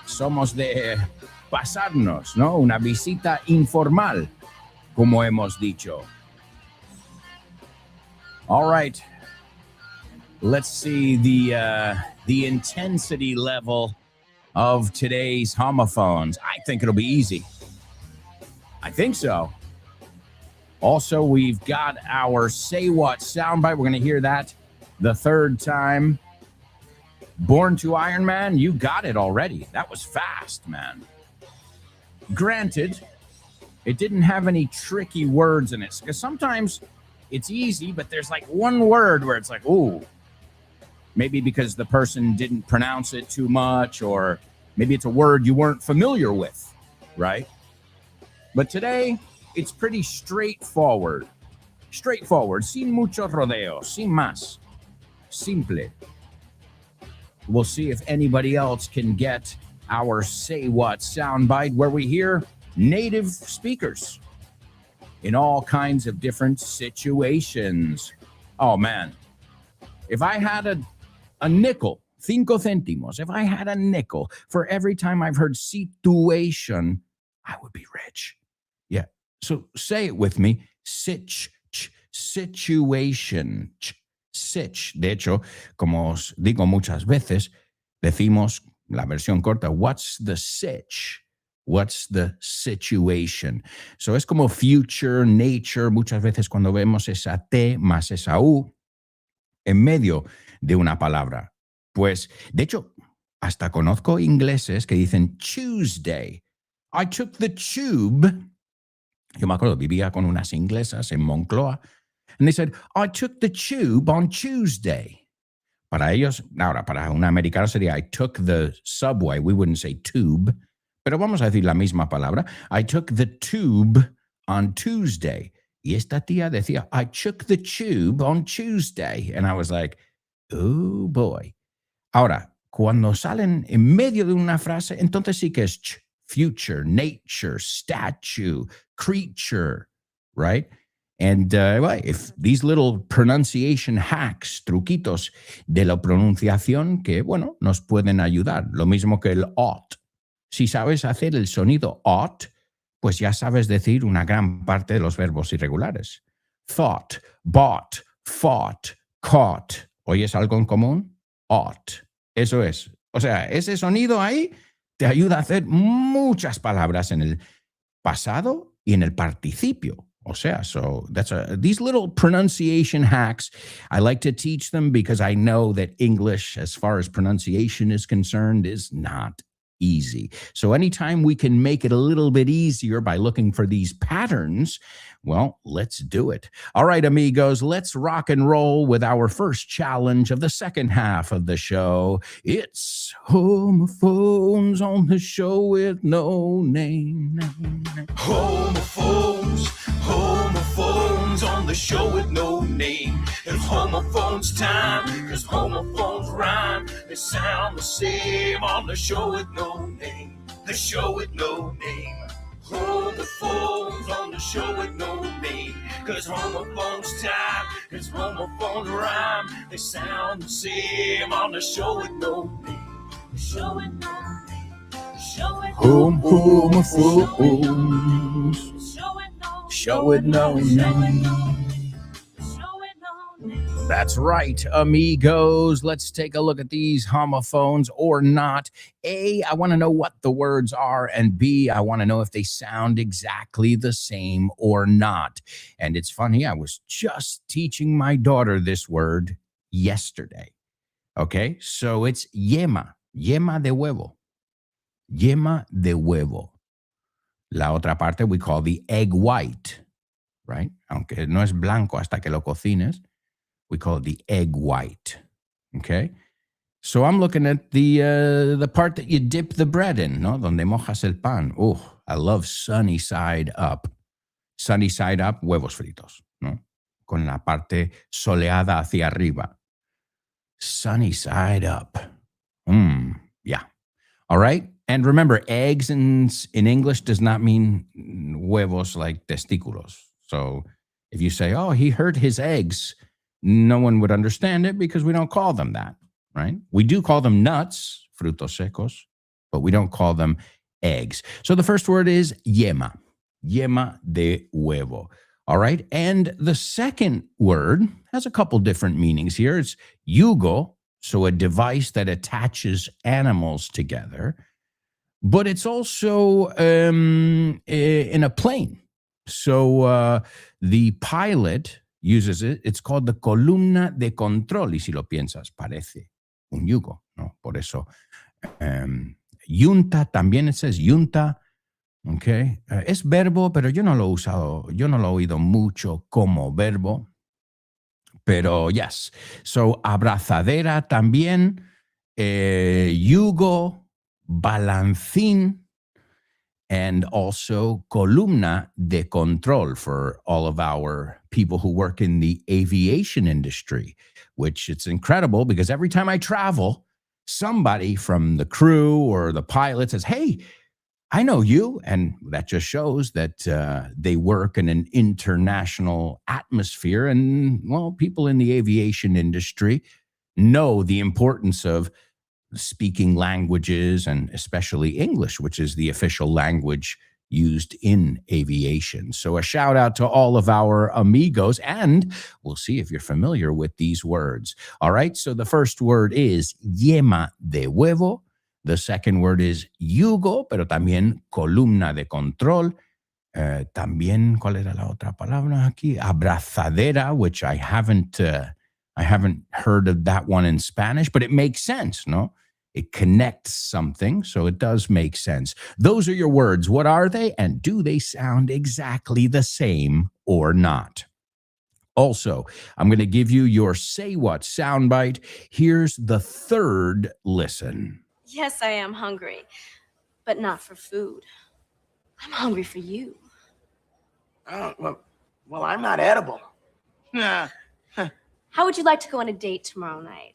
somos de pasarnos, ¿no? Una visita informal, como hemos dicho. All right. Let's see the intensity level of today's homophones. I think it'll be easy. I think so. Also, we've got our Say What soundbite. We're going to hear that the third time. Born to Iron Man, you got it already. That was fast, man. Granted, it didn't have any tricky words in it, because sometimes it's easy, but there's like one word where it's like, ooh, maybe because the person didn't pronounce it too much, or maybe it's a word you weren't familiar with, right? But today, it's pretty straightforward. Straightforward, sin mucho rodeo, sin más. Simple. We'll see if anybody else can get our Say What soundbite, where we hear native speakers in all kinds of different situations. Oh, man. If I had a nickel, 5 céntimos, if I had a nickel for every time I've heard situation, I would be rich. Yeah. So say it with me. Situation. Sitch. De hecho, como os digo muchas veces, decimos la versión corta, what's the sitch? What's the situation? So es como future, nature, muchas veces cuando vemos esa T más esa U en medio de una palabra. Pues, de hecho, hasta conozco ingleses que dicen Tuesday. I took the tube. Yo me acuerdo, vivía con unas inglesas en Moncloa. And they said, I took the tube on Tuesday. Para ellos, ahora, para un americano sería, I took the subway. We wouldn't say tube. Pero vamos a decir la misma palabra. I took the tube on Tuesday. Y esta tía decía, I took the tube on Tuesday. And I was like, oh boy. Ahora, cuando salen en medio de una frase, entonces sí que es future, nature, statue, creature, right? And if these little pronunciation hacks, truquitos de la pronunciación que, bueno, nos pueden ayudar. Lo mismo que el ought. Si sabes hacer el sonido ought, pues ya sabes decir una gran parte de los verbos irregulares. Thought, bought, fought, caught. ¿Oyes algo en común? Ought. Eso es. O sea, ese sonido ahí te ayuda a hacer muchas palabras en el pasado y en el participio. O sea, so these little pronunciation hacks, I like to teach them because I know that English, as far as pronunciation is concerned, is not easy. So anytime we can make it a little bit easier by looking for these patterns, well, let's do it. All right, amigos, let's rock and roll with our first challenge of the second half of the show. It's Homophones on the show with no name. Homophones on the show with no name. It's homophones time, cause homophones rhyme. They sound the same on the show with no name. The show with no name. Homophones on the show with no name. Cause homophones time, cause homophones rhyme. They sound the same on the show with no name. The show with no name. The show with no name. Homophones. The show with no name. show with no name. That's right, amigos. Let's take a look at these homophones or not. A, I want to know what the words are, and B, I want to know if they sound exactly the same or not. And it's funny, I was just teaching my daughter this word yesterday. Okay, so it's yema, yema de huevo, yema de huevo. La otra parte we call the egg white, right? Aunque no es blanco hasta que lo cocines. We call it the egg white, okay? So I'm looking at the part that you dip the bread in, ¿no? Donde mojas el pan. Oh, I love sunny side up. Sunny side up, huevos fritos, ¿no? Con la parte soleada hacia arriba. Sunny side up. Yeah. All right? And remember, eggs in English does not mean huevos like testículos. So if you say, oh, he hurt his eggs, no one would understand it because we don't call them that, right? We do call them nuts, frutos secos, but we don't call them eggs. So the first word is yema, yema de huevo. All right. And the second word has a couple different meanings here. It's yugo, so a device that attaches animals together, but it's also in a plane. So the pilot uses it. It's called the columna de control. Y si lo piensas, parece un yugo, ¿no? Por eso. Yunta, también it says yunta. Okay. Es verbo, pero yo no lo he usado, yo no lo he oído mucho como verbo. Pero yes. So abrazadera también. Yugo, balancín. And also columna de control for all of our people who work in the aviation industry, which it's incredible because every time I travel, somebody from the crew or the pilot says, hey, I know you. And that just shows that they work in an international atmosphere. And, well, people in the aviation industry know the importance of speaking languages, and especially English, which is the official language used in aviation. So a shout out to all of our amigos, and we'll see if you're familiar with these words. All right, so the first word is yema de huevo. The second word is yugo, pero también columna de control. También, ¿cuál era la otra palabra aquí? Abrazadera, which I haven't heard of that one in Spanish, but it makes sense, no? It connects something, so it does make sense. Those are your words. What are they, and do they sound exactly the same or not? Also, I'm going to give you your Say What soundbite. Here's the third listen. Yes, I am hungry, but not for food. I'm hungry for you. Oh, well, I'm not edible. How would you like to go on a date tomorrow night?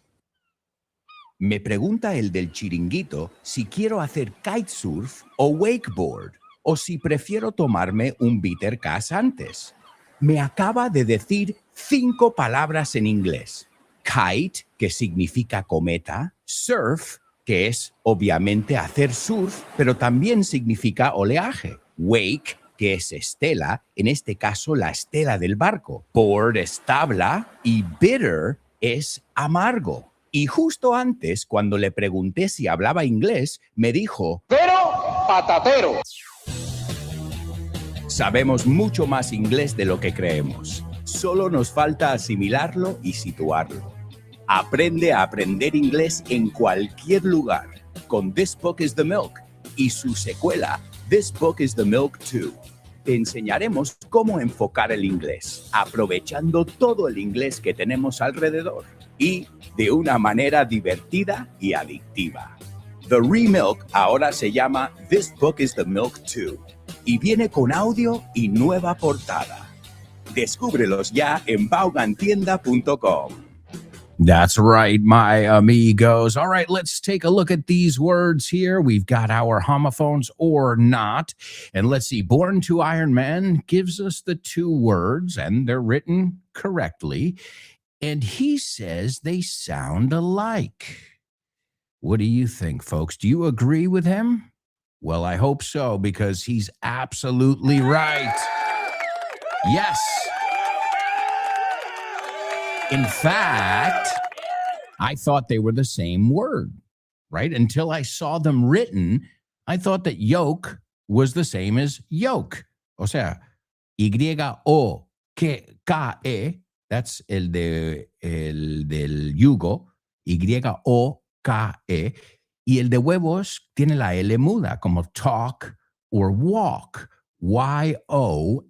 Me pregunta el del chiringuito si quiero hacer kitesurf o wakeboard, o si prefiero tomarme un bitter cass antes. Me acaba de decir 5 palabras en inglés. Kite, que significa cometa. Surf, que es obviamente hacer surf, pero también significa oleaje. Wake, que es estela, en este caso la estela del barco. Board es tabla y bitter es amargo. Y justo antes, cuando le pregunté si hablaba inglés, me dijo, pero patatero. Sabemos mucho más inglés de lo que creemos. Solo nos falta asimilarlo y situarlo. Aprende a aprender inglés en cualquier lugar con This Book is the Milk y su secuela, This Book is the Milk 2. Te enseñaremos cómo enfocar el inglés, aprovechando todo el inglés que tenemos alrededor y de una manera divertida y adictiva. The Remilk ahora se llama This Book is the Milk 2 y viene con audio y nueva portada. Descúbrelos ya en vaughantienda.com. That's right, my amigos. All right, let's take a look at these words here. We've got our homophones or not. And let's see, Born to Iron Man gives us the 2 words, and they're written correctly. And he says they sound alike. What do you think, folks? Do you agree with him? Well, I hope so, because he's absolutely right. Yes. In fact, I thought they were the same word, right? Until I saw them written, I thought that yoke was the same as yoke. O sea, Y-O-K-E, that's el del yugo, Y-O-K-E, y el de huevos tiene la L muda, como talk or walk, Y-O-L-K.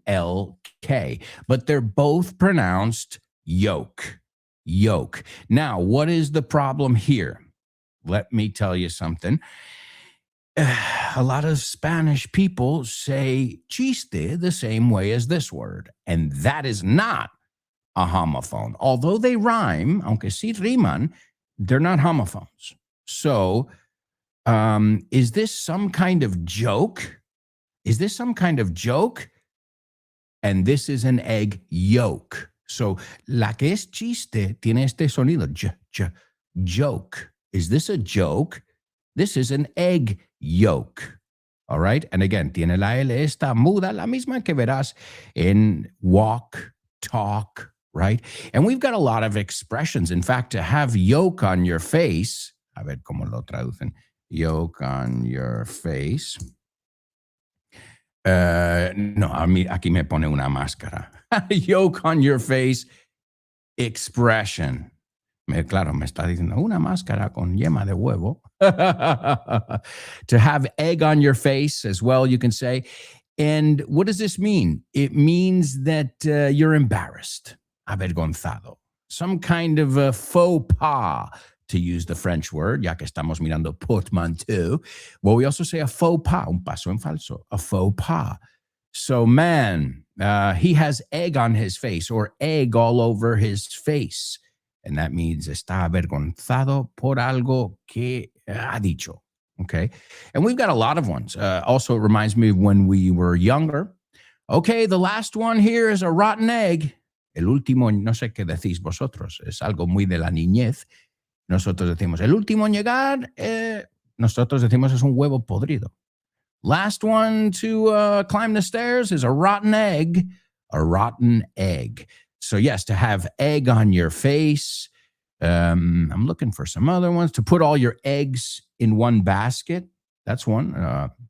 But they're both pronounced yoke. Yoke. Now, what is the problem here? Let me tell you something. A lot of Spanish people say chiste the same way as this word, and that is not a homophone. Although they rhyme, aunque sí riman, they're not homophones. So, is this some kind of joke? Is this some kind of joke? And this is an egg yolk. So, la que es chiste tiene este sonido, joke. Is this a joke? This is an egg yolk. All right. And again, tiene la L esta muda, la misma que verás en walk, talk, right? And we've got a lot of expressions. In fact, to have yolk on your face, a ver cómo lo traducen, yolk on your face. No, a mí aquí me pone una máscara. Yolk on your face expression. Claro, me está diciendo una máscara con yema de huevo. To have egg on your face as well, you can say. And what does this mean? It means that you're embarrassed, avergonzado. Some kind of a faux pas, to use the French word, ya que estamos mirando portmanteau. Well, we also say a faux pas, un paso en falso, a faux pas. So, man, he has egg on his face or egg all over his face. And that means está avergonzado por algo que ha dicho. Okay. And we've got a lot of ones. Also, it reminds me of when we were younger. Okay, the last one here is a rotten egg. El último, no sé qué decís vosotros. Es algo muy de la niñez. Nosotros decimos, el último en llegar, nosotros decimos es un huevo podrido. Last one to climb the stairs is a rotten egg. A rotten egg. So yes, to have egg on your face. I'm looking for some other ones. To put all your eggs in one basket. That's one.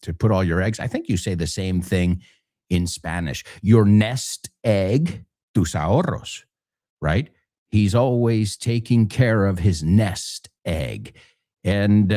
To put all your eggs. I think you say the same thing in Spanish. Your nest egg, tus ahorros, right? He's always taking care of his nest egg. And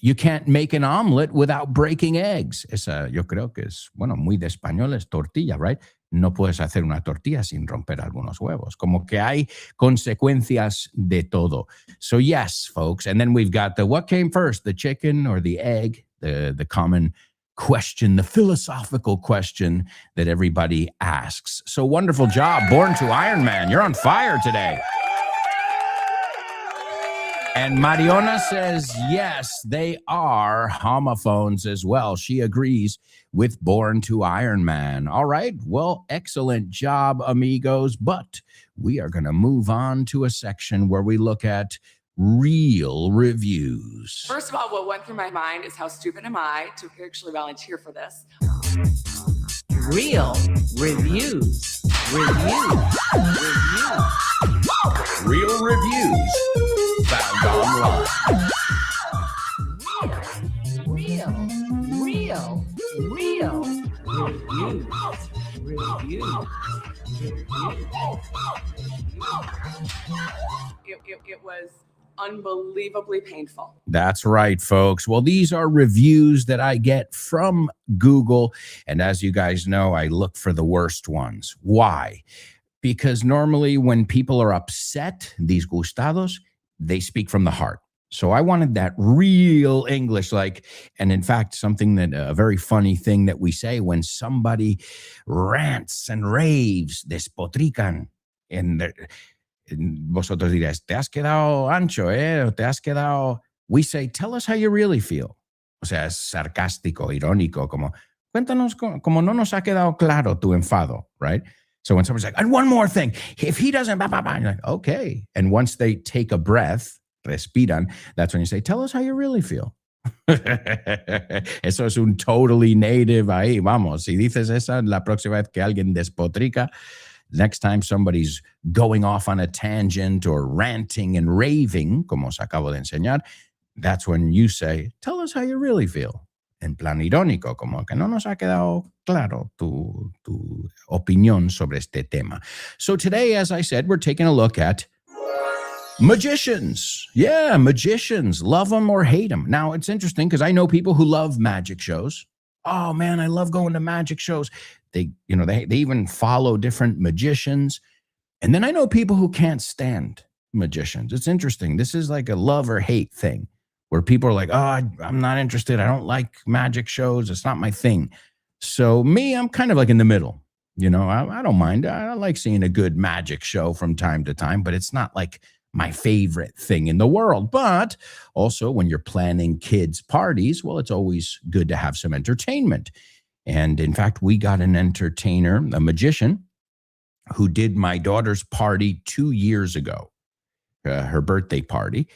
you can't make an omelet without breaking eggs. Esa, yo creo que es, bueno, muy de español, es tortilla, right? No puedes hacer una tortilla sin romper algunos huevos. Como que hay consecuencias de todo. So yes, folks. And then we've got the what came first, the chicken or the egg, the common question, the philosophical question that everybody asks. So wonderful job, Born to Iron Man. You're on fire today. And Mariona says, yes, they are homophones as well. She agrees with Born to Iron Man. All right. Well, excellent job, amigos. But we are going to move on to a section where we look at real reviews. First of all, what went through my mind is how stupid am I to actually volunteer for this? Real reviews. Real reviews found online. Real reviews. It was unbelievably painful. That's right, folks. Well, these are reviews that I get from Google. And as you guys know, I look for the worst ones. Why? Because normally when people are upset, disgustados, they speak from the heart. So I wanted that real English, like, and in fact, something that a very funny thing that we say when somebody rants and raves, despotrican, and vosotros diréis, te has quedado ancho, o te has quedado. We say, tell us how you really feel. O sea, es sarcástico, irónico, como, cuéntanos como no nos ha quedado claro tu enfado, right? So when somebody's like, and one more thing, if he doesn't, you're like, okay. And once they take a breath, respiran, that's when you say, tell us how you really feel. Eso es un totally native ahí. Vamos, si dices esa la próxima vez que alguien despotrica, next time somebody's going off on a tangent or ranting and raving, como os acabo de enseñar, that's when you say, tell us how you really feel. En plan irónico, como que no nos ha quedado claro tu opinión sobre este tema. So today, as I said, we're taking a look at magicians. Yeah, magicians. Love them or hate them. Now, it's interesting because I know people who love magic shows. Oh, man, I love going to magic shows. They even follow different magicians. And then I know people who can't stand magicians. It's interesting. This is like a love or hate thing where people are like, oh, I'm not interested. I don't like magic shows. It's not my thing. So me, I'm kind of like in the middle. I don't mind. I like seeing a good magic show from time to time, but it's not like my favorite thing in the world. But also when you're planning kids' parties, well, it's always good to have some entertainment. And in fact, we got an entertainer, a magician, who did my daughter's party 2 years ago, her birthday party.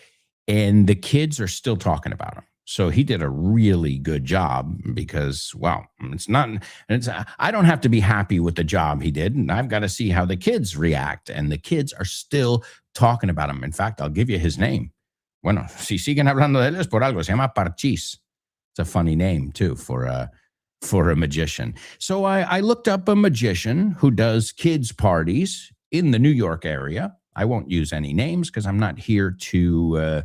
And the kids are still talking about him. So he did a really good job because, well, I don't have to be happy with the job he did. And I've got to see how the kids react. And the kids are still talking about him. In fact, I'll give you his name. Bueno, si siguen hablando de él es por algo. Se llama Parchís. It's a funny name, too, for a magician. So I looked up a magician who does kids' parties in the New York area. I won't use any names because I'm not here to,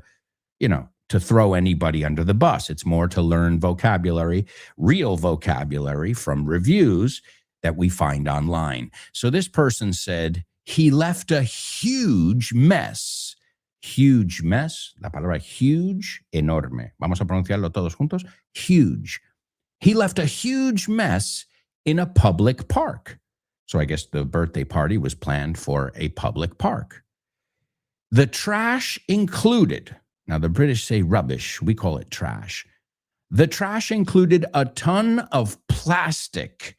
to throw anybody under the bus. It's more to learn vocabulary, real vocabulary from reviews that we find online. So this person said he left a huge mess. Huge mess. La palabra huge, enorme. Vamos a pronunciarlo todos juntos. Huge. He left a huge mess in a public park. So I guess the birthday party was planned for a public park. The trash included, now the British say rubbish, we call it trash. The trash included a ton of plastic,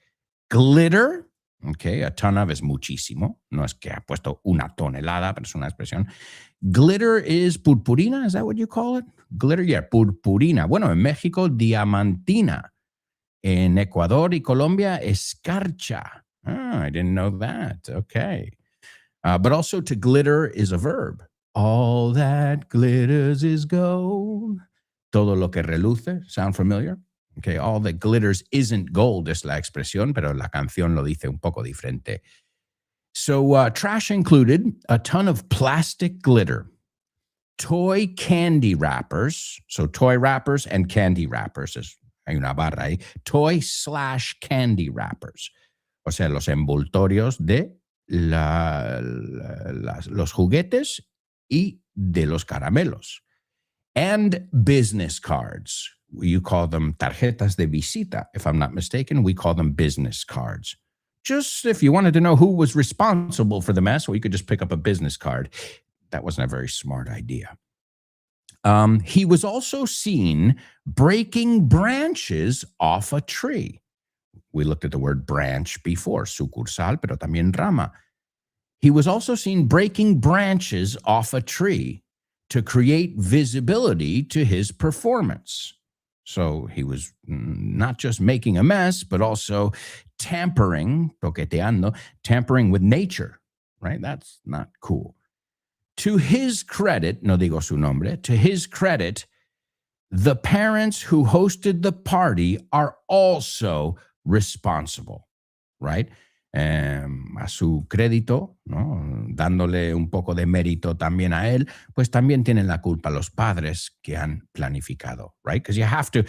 glitter, okay, a ton of es muchísimo, no es que ha puesto una tonelada, pero es una expresión. Glitter is purpurina, is that what you call it? Glitter, yeah, purpurina. Bueno, en México, diamantina. En Ecuador y Colombia, escarcha. Oh, I didn't know that. Okay. But also to glitter is a verb. All that glitters is gold. Todo lo que reluce. Sound familiar? Okay, all that glitters isn't gold es la expresión, pero la canción lo dice un poco diferente. So trash included a ton of plastic glitter, toy candy wrappers. So toy wrappers and candy wrappers. Hay una barra ahí. Toy/candy wrappers. O sea, los envoltorios de los juguetes y de los caramelos. And business cards. You call them tarjetas de visita. If I'm not mistaken, we call them business cards. Just if you wanted to know who was responsible for the mess, well, you could just pick up a business card. That wasn't a very smart idea. He was also seen breaking branches off a tree. We looked at the word branch before, sucursal, pero también rama. He was also seen breaking branches off a tree to create visibility to his performance. So he was not just making a mess, but also toqueteando, tampering with nature, right? That's not cool. To his credit, no digo su nombre, to his credit, the parents who hosted the party are also responsible, right? A su crédito, ¿no? Dándole un poco de mérito también a él, pues también tienen la culpa los padres que han planificado, right? Because you have to,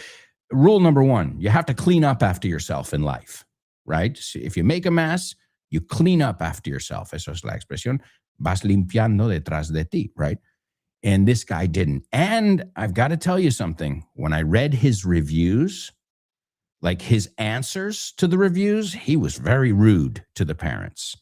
rule number one, you have to clean up after yourself in life, right? So if you make a mess, you clean up after yourself. Eso es la expresión. Vas limpiando detrás de ti, right? And this guy didn't. And I've got to tell you something. When I read his reviews, like his answers to the reviews, he was very rude to the parents.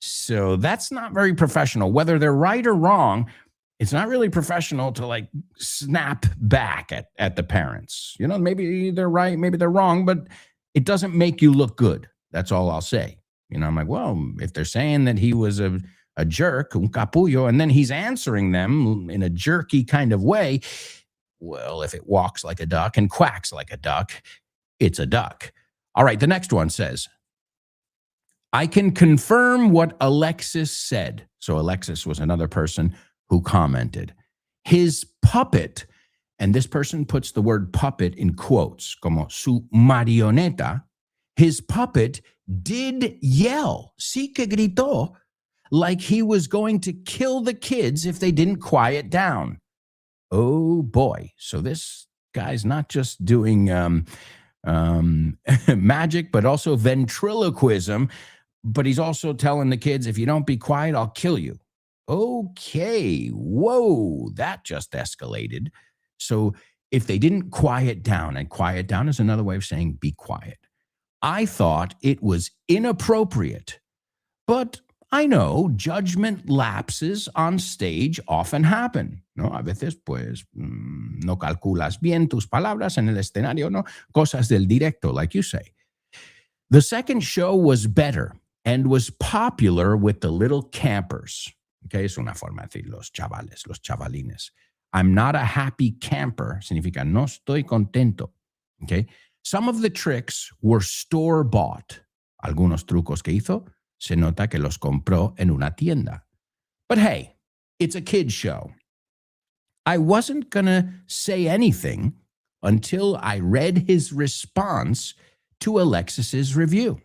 So that's not very professional. Whether they're right or wrong, it's not really professional to like snap back at the parents. You know, maybe they're right, maybe they're wrong, but it doesn't make you look good. That's all I'll say. You know, I'm like, well, if they're saying that he was a jerk, un capullo, and then he's answering them in a jerky kind of way, Well, if it walks like a duck and quacks like a duck, it's a duck. All right, the next one says, I can confirm what Alexis said. So Alexis was another person who commented. His puppet, and this person puts the word puppet in quotes, como su marioneta, his puppet did yell, sí que gritó, like he was going to kill the kids if they didn't quiet down. Oh boy. So this guy's not just doing magic, but also ventriloquism. But he's also telling the kids, if you don't be quiet, I'll kill you. Okay. Whoa, that just escalated. So if they didn't quiet down, and quiet down is another way of saying be quiet. I thought it was inappropriate, but I know judgment lapses on stage often happen, ¿no? A veces, pues, no calculas bien tus palabras en el escenario, ¿no? Cosas del directo, like you say. The second show was better and was popular with the little campers. Okay, es una forma de decir los chavales, los chavalines. I'm not a happy camper, significa no estoy contento. Okay, some of the tricks were store-bought. Algunos trucos que hizo, se nota que los compró en una tienda. But hey, it's a kid's show. I wasn't going to say anything until I read his response to Alexis's review.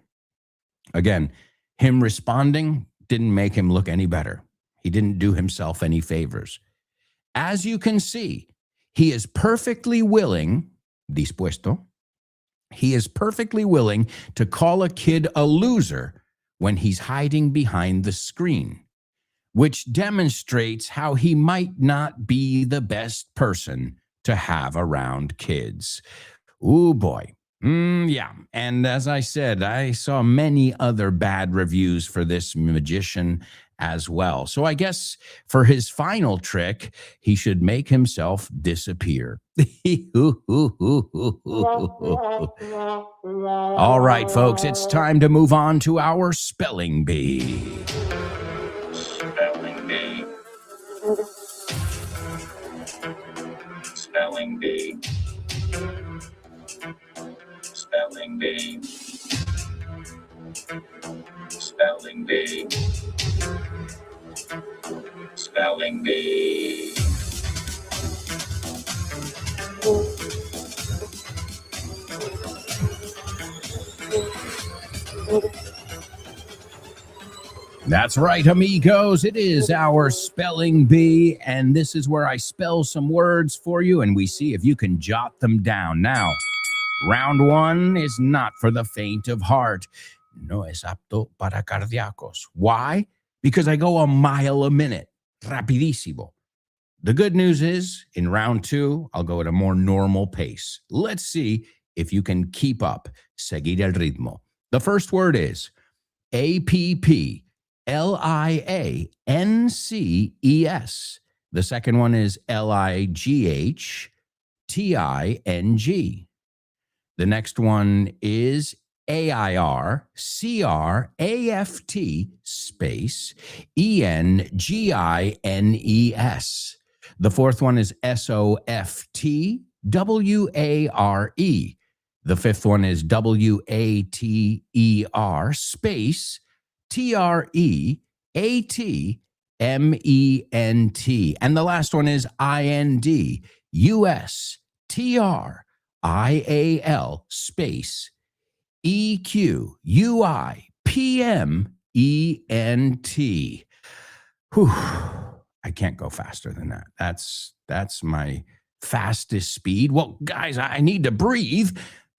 Again, him responding didn't make him look any better. He didn't do himself any favors. As you can see, he is perfectly willing, dispuesto, he is perfectly willing to call a kid a loser when he's hiding behind the screen, which demonstrates how he might not be the best person to have around kids. Ooh, boy. Yeah. And as I said, I saw many other bad reviews for this magician as well. So I guess for his final trick, he should make himself disappear. All right, folks, it's time to move on to our spelling bee. Spelling bee. Spelling bee. Spelling bee. Spelling bee. Spelling bee. That's right, amigos. It is our spelling bee, and this is where I spell some words for you, and we see if you can jot them down. Now, round one is not for the faint of heart. No es apto para cardíacos. Why? Because I go a mile a minute. Rapidísimo. The good news is, in round two, I'll go at a more normal pace. Let's see if you can keep up. Seguir el ritmo. The first word is APPLIANCES. The second one is LIGHTING. The next one is AIRCRAFT space ENGINES. The fourth one is SOFTWARE. The fifth one is WATER space TREATMENT. And the last one is INDUSTRIAL space EQUIPMENT. Whew. I can't go faster than that. That's my fastest speed. Well, guys, I need to breathe.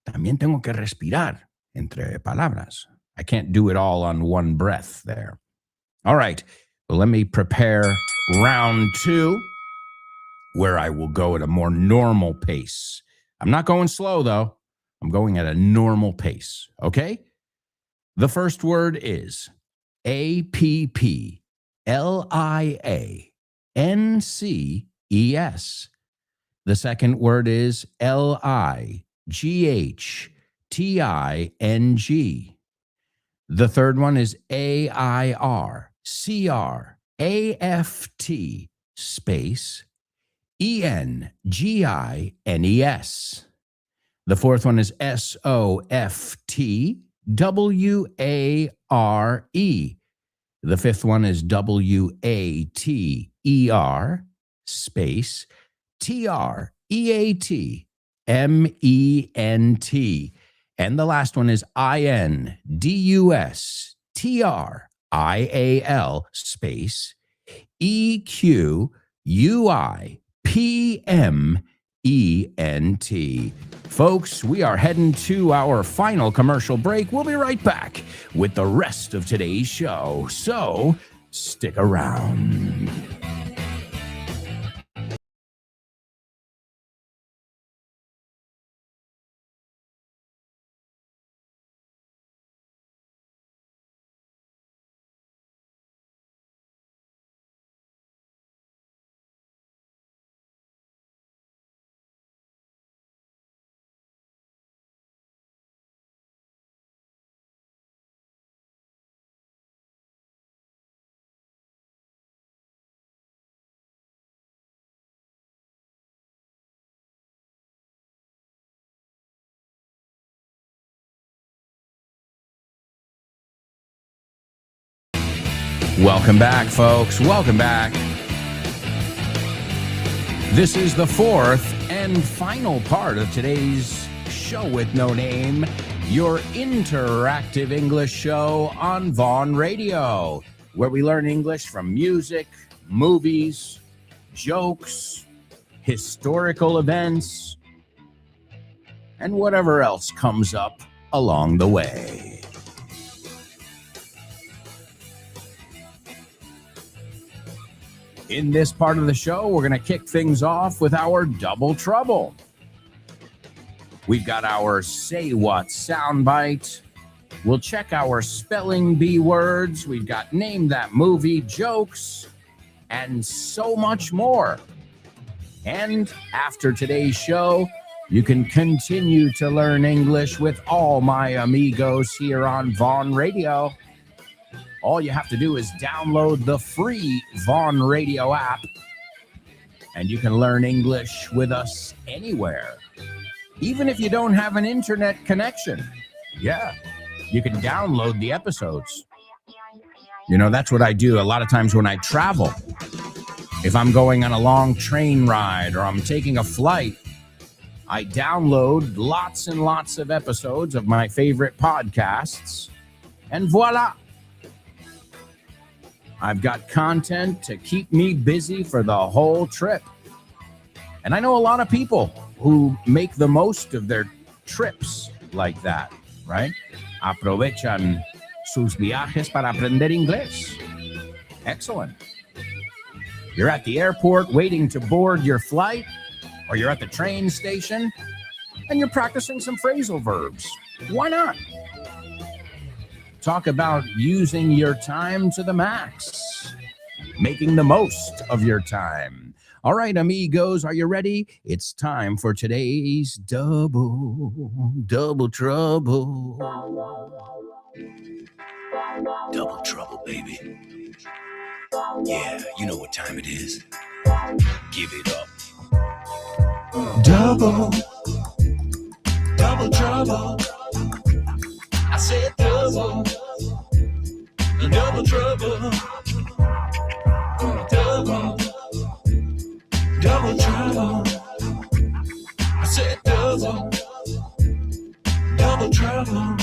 También tengo que respirar entre palabras. I can't do it all on one breath there. All right. Well, let me prepare round two, where I will go at a more normal pace. I'm not going slow, though. I'm going at a normal pace. Okay? The first word is APPLIANCES. The second word is LIGHTING. The third one is AIRCRAFT space Engines. The fourth one is Software. The fifth one is Water space Treatment. And the last one is Industrial space Equipment. Folks, we are heading to our final commercial break. We'll be right back with the rest of today's show. So stick around. Welcome back, folks. Welcome back. This is the fourth and final part of today's show with no name, your interactive English show on Vaughn Radio, where we learn English from music, movies, jokes, historical events, and whatever else comes up along the way. In this part of the show, we're going to kick things off with our Double Trouble. We've got our Say What soundbite. We'll check our spelling bee words. We've got Name That Movie, jokes, and so much more. And after today's show, you can continue to learn English with all my amigos here on Vaughn Radio. All you have to do is download the free Vaughn Radio app, and you can learn English with us anywhere. Even if you don't have an internet connection. Yeah, you can download the episodes. You know, that's what I do a lot of times when I travel. If I'm going on a long train ride or I'm taking a flight, I download lots and lots of episodes of my favorite podcasts, and voila! I've got content to keep me busy for the whole trip. And I know a lot of people who make the most of their trips like that, right? Aprovechan sus viajes para aprender inglés. Excellent. You're at the airport waiting to board your flight, or you're at the train station, and you're practicing some phrasal verbs. Why not? Talk about using your time to the max, making the most of your time. All right, amigos, are you ready? It's time for today's double trouble. Double trouble, baby. Yeah, you know what time it is. Give it up. Double trouble. I said double trouble. Double trouble. I said double trouble.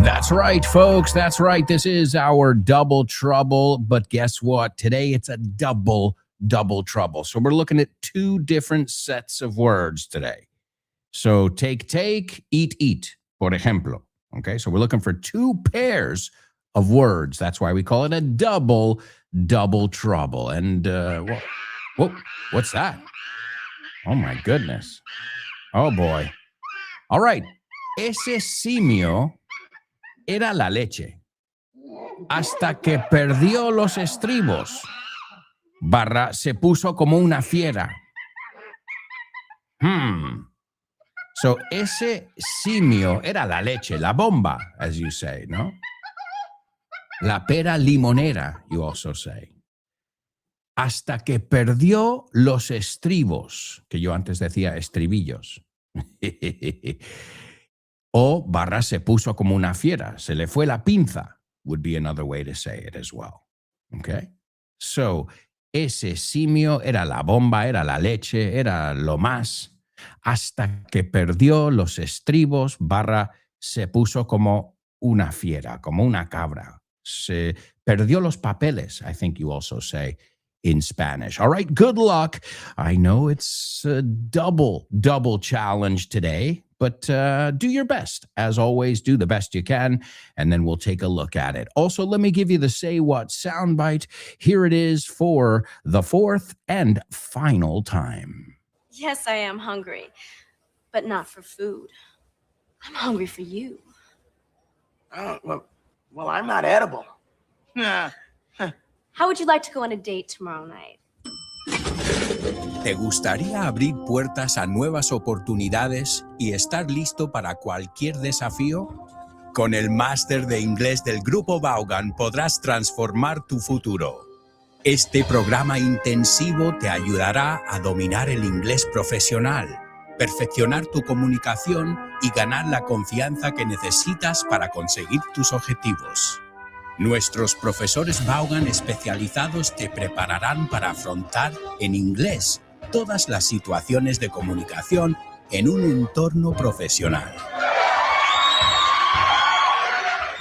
That's right, folks. That's right. This is our double trouble. But guess what? Today it's a double trouble. So we're looking at two different sets of words today. So take, eat, por ejemplo. Okay, so we're looking for two pairs of words. That's why we call it a double trouble. And, whoa, what's that? Oh, my goodness. Oh, boy. All right. Ese simio era la leche hasta que perdió los estribos. Barra se puso como una fiera. So, ese simio era la leche, la bomba, as you say, no? La pera limonera, you also say. hasta que perdió los estribos, que yo antes decía estribillos. O barra se puso como una fiera, se le fue la pinza, would be another way to say it as well. Okay? So, ese simio era la bomba, era la leche, era lo más, hasta que perdió los estribos, barra se puso como una fiera, como una cabra. Se perdió los papeles, I think you also say in Spanish. All right, good luck. I know it's a double challenge today, but do your best. As always, do the best you can, and then we'll take a look at it. Also, let me give you the Say What soundbite. Here it is for the fourth and final time. Yes, I am hungry, but not for food. I'm hungry for you. Oh, well, I'm not edible. How would you like to go on a date tomorrow night? ¿Te gustaría abrir puertas a nuevas oportunidades y estar listo para cualquier desafío? Con el máster de inglés del Grupo Vaughan podrás transformar tu futuro. Este programa intensivo te ayudará a dominar el inglés profesional, perfeccionar tu comunicación y ganar la confianza que necesitas para conseguir tus objetivos. Nuestros profesores Vaughan especializados te prepararán para afrontar en inglés todas las situaciones de comunicación en un entorno profesional.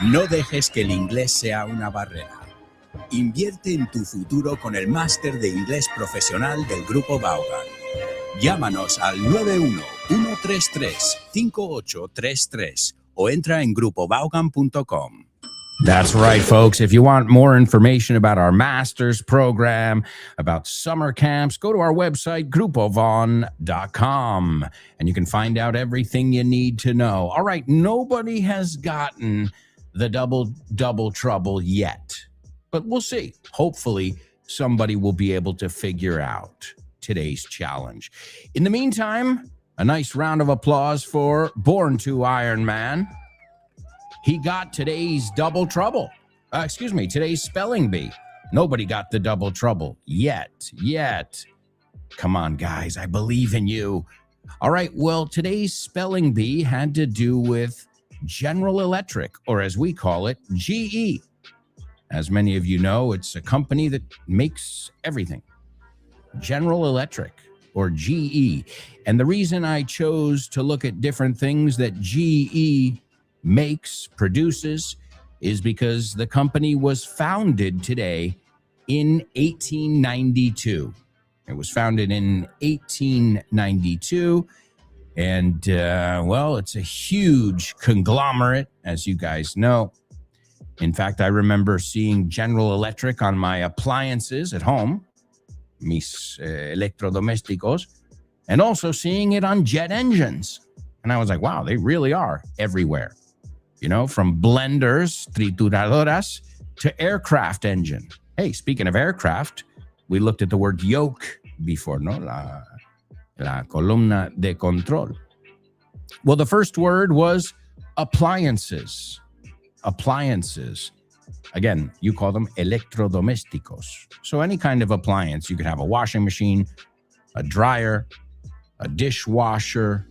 No dejes que el inglés sea una barrera. Invierte en tu futuro con el máster de inglés profesional del Grupo Vaughan. Llámanos al 91-133-5833 o entra en grupovaughan.com. That's right, folks. If you want more information about our master's program, about summer camps, go to our website, grupovon.com, and you can find out everything you need to know. All right, nobody has gotten the double trouble yet, but we'll see. Hopefully, somebody will be able to figure out today's challenge. In the meantime, a nice round of applause for Born to Iron Man. He got today's double trouble. Today's spelling bee. Nobody got the double trouble yet. Come on, guys, I believe in you. All right, well, today's spelling bee had to do with General Electric, or as we call it, GE. As many of you know, it's a company that makes everything. General Electric, or GE. And the reason I chose to look at different things that GE produces, is because the company was founded today in 1892. It was founded in 1892. And, it's a huge conglomerate, as you guys know. In fact, I remember seeing General Electric on my appliances at home, mis electrodomésticos, and also seeing it on jet engines. And I was like, wow, they really are everywhere. You know, from blenders, trituradoras, to aircraft engine. Hey, speaking of aircraft, we looked at the word yoke before, no? La columna de control. Well, the first word was appliances. Appliances. Again, you call them electrodomésticos. So any kind of appliance. You could have a washing machine, a dryer, a dishwasher,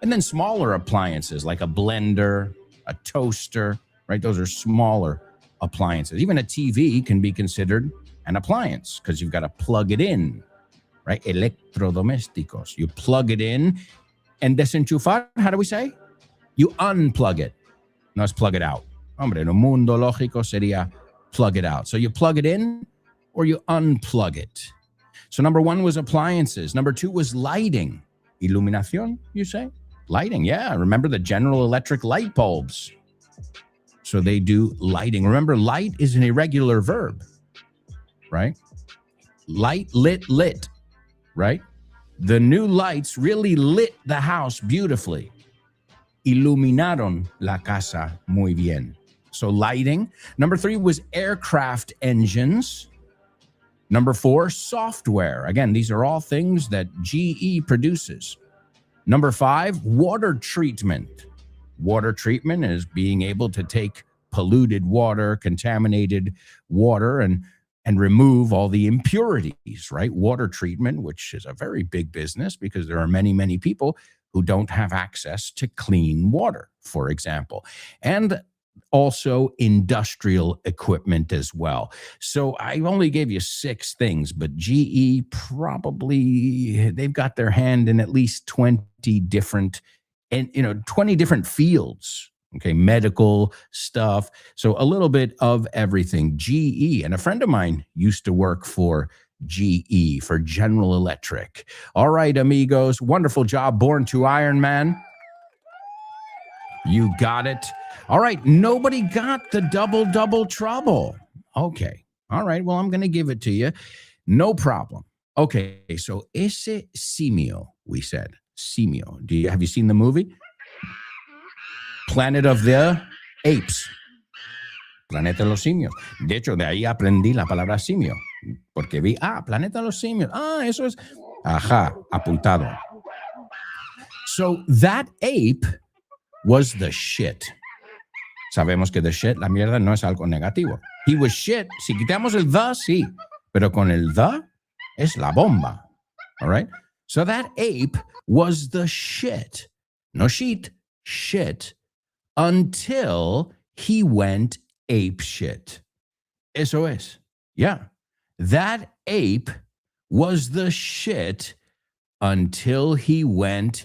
and then smaller appliances like a blender, a toaster, right? Those are smaller appliances. Even a TV can be considered an appliance because you've got to plug it in, right? Electrodomésticos. You plug it in, and desenchufar, how do we say? You unplug it. No, it's plug it out. Hombre, en un mundo lógico sería plug it out. So you plug it in or you unplug it. So number one was appliances. Number two was lighting. Iluminación, you say? Lighting, yeah. Remember the General Electric light bulbs. So they do lighting. Remember, light is an irregular verb, right? Light, lit, right? The new lights really lit the house beautifully. Iluminaron la casa muy bien. So lighting. Number three was aircraft engines. Number four, software. Again, these are all things that GE produces. Number five, water treatment. Water treatment is being able to take polluted water, contaminated water, and and remove all the impurities, right? Water treatment, which is a very big business because there are many, many people who don't have access to clean water, for example. And also industrial equipment as well. So I only gave you 6 things, but GE probably, they've got their hand in at least 20 different, and 20 different fields. Okay, medical stuff. So a little bit of everything. GE, and a friend of mine used to work for GE, for General Electric. All right, amigos, wonderful job. Born to Iron Man. You got it. All right, nobody got the double trouble. Okay, all right, well, I'm going to give it to you. No problem. Okay, so ese simio, we said. Simio. Have you seen the movie? Planet of the Apes. Planeta de los Simios. De hecho, de ahí aprendí la palabra simio. Porque vi, Planeta de los Simios. Eso es. Ajá, apuntado. So that ape was the shit. Sabemos que the shit, la mierda, no es algo negativo. He was shit. Si quitamos el the, sí. Pero con el the, es la bomba. All right? So that ape was the shit. No shit, shit. Until he went ape shit. Eso es. Yeah. That ape was the shit until he went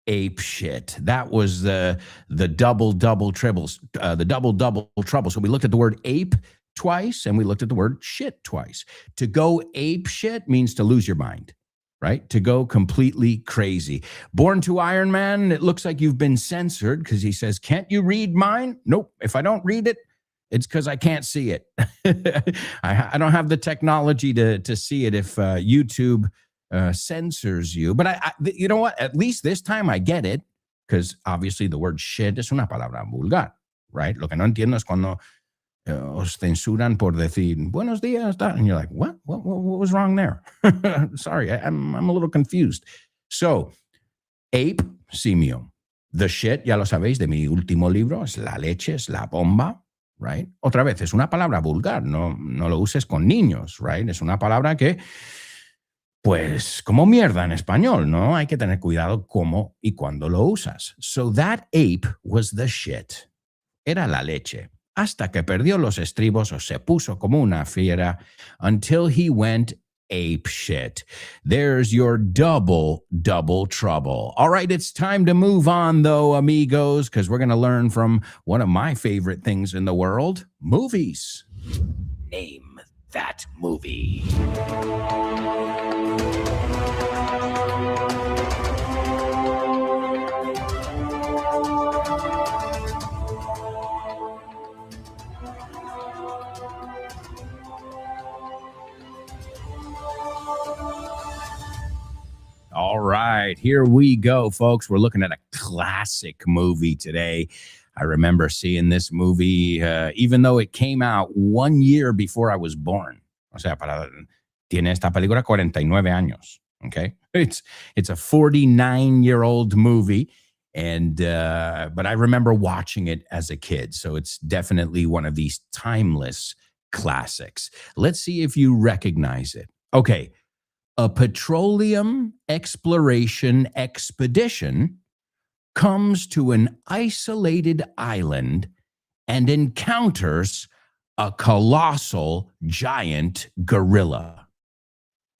ape shit. That was the double troubles, the double trouble. So we looked at the word ape twice and we looked at the word shit twice. To go ape shit means to lose your mind. Right? To go completely crazy. Born to Iron Man, it looks like you've been censored because he says, can't you read mine? Nope. If I don't read it, it's because I can't see it. I don't have the technology to see it if YouTube censors you. But you know what? At least this time I get it because obviously the word shit es una palabra vulgar, right? Lo que no entiendo es cuando os censuran por decir buenos días, and you're like, what was wrong there? Sorry, I'm a little confused. So, ape, simio. The shit, ya lo sabéis, de mi último libro, es la leche, es la bomba, right? Otra vez, es una palabra vulgar, no lo uses con niños, right? Es una palabra que, pues, como mierda en español, ¿no? Hay que tener cuidado cómo y cuándo lo usas. So, that ape was the shit. Era la leche. Hasta que perdió los estribos o se puso como una fiera until he went ape shit. There's your double trouble. All right, it's time to move on though, amigos, because we're going to learn from one of my favorite things in the world, movies. Name that movie. All right, here we go, folks. We're looking at a classic movie today. I remember seeing this movie, even though it came out 1 year before I was born. O sea, tiene esta película 49 años, okay? It's a 49-year-old movie, and but I remember watching it as a kid, so it's definitely one of these timeless classics. Let's see if you recognize it. Okay. A petroleum exploration expedition comes to an isolated island and encounters a colossal giant gorilla.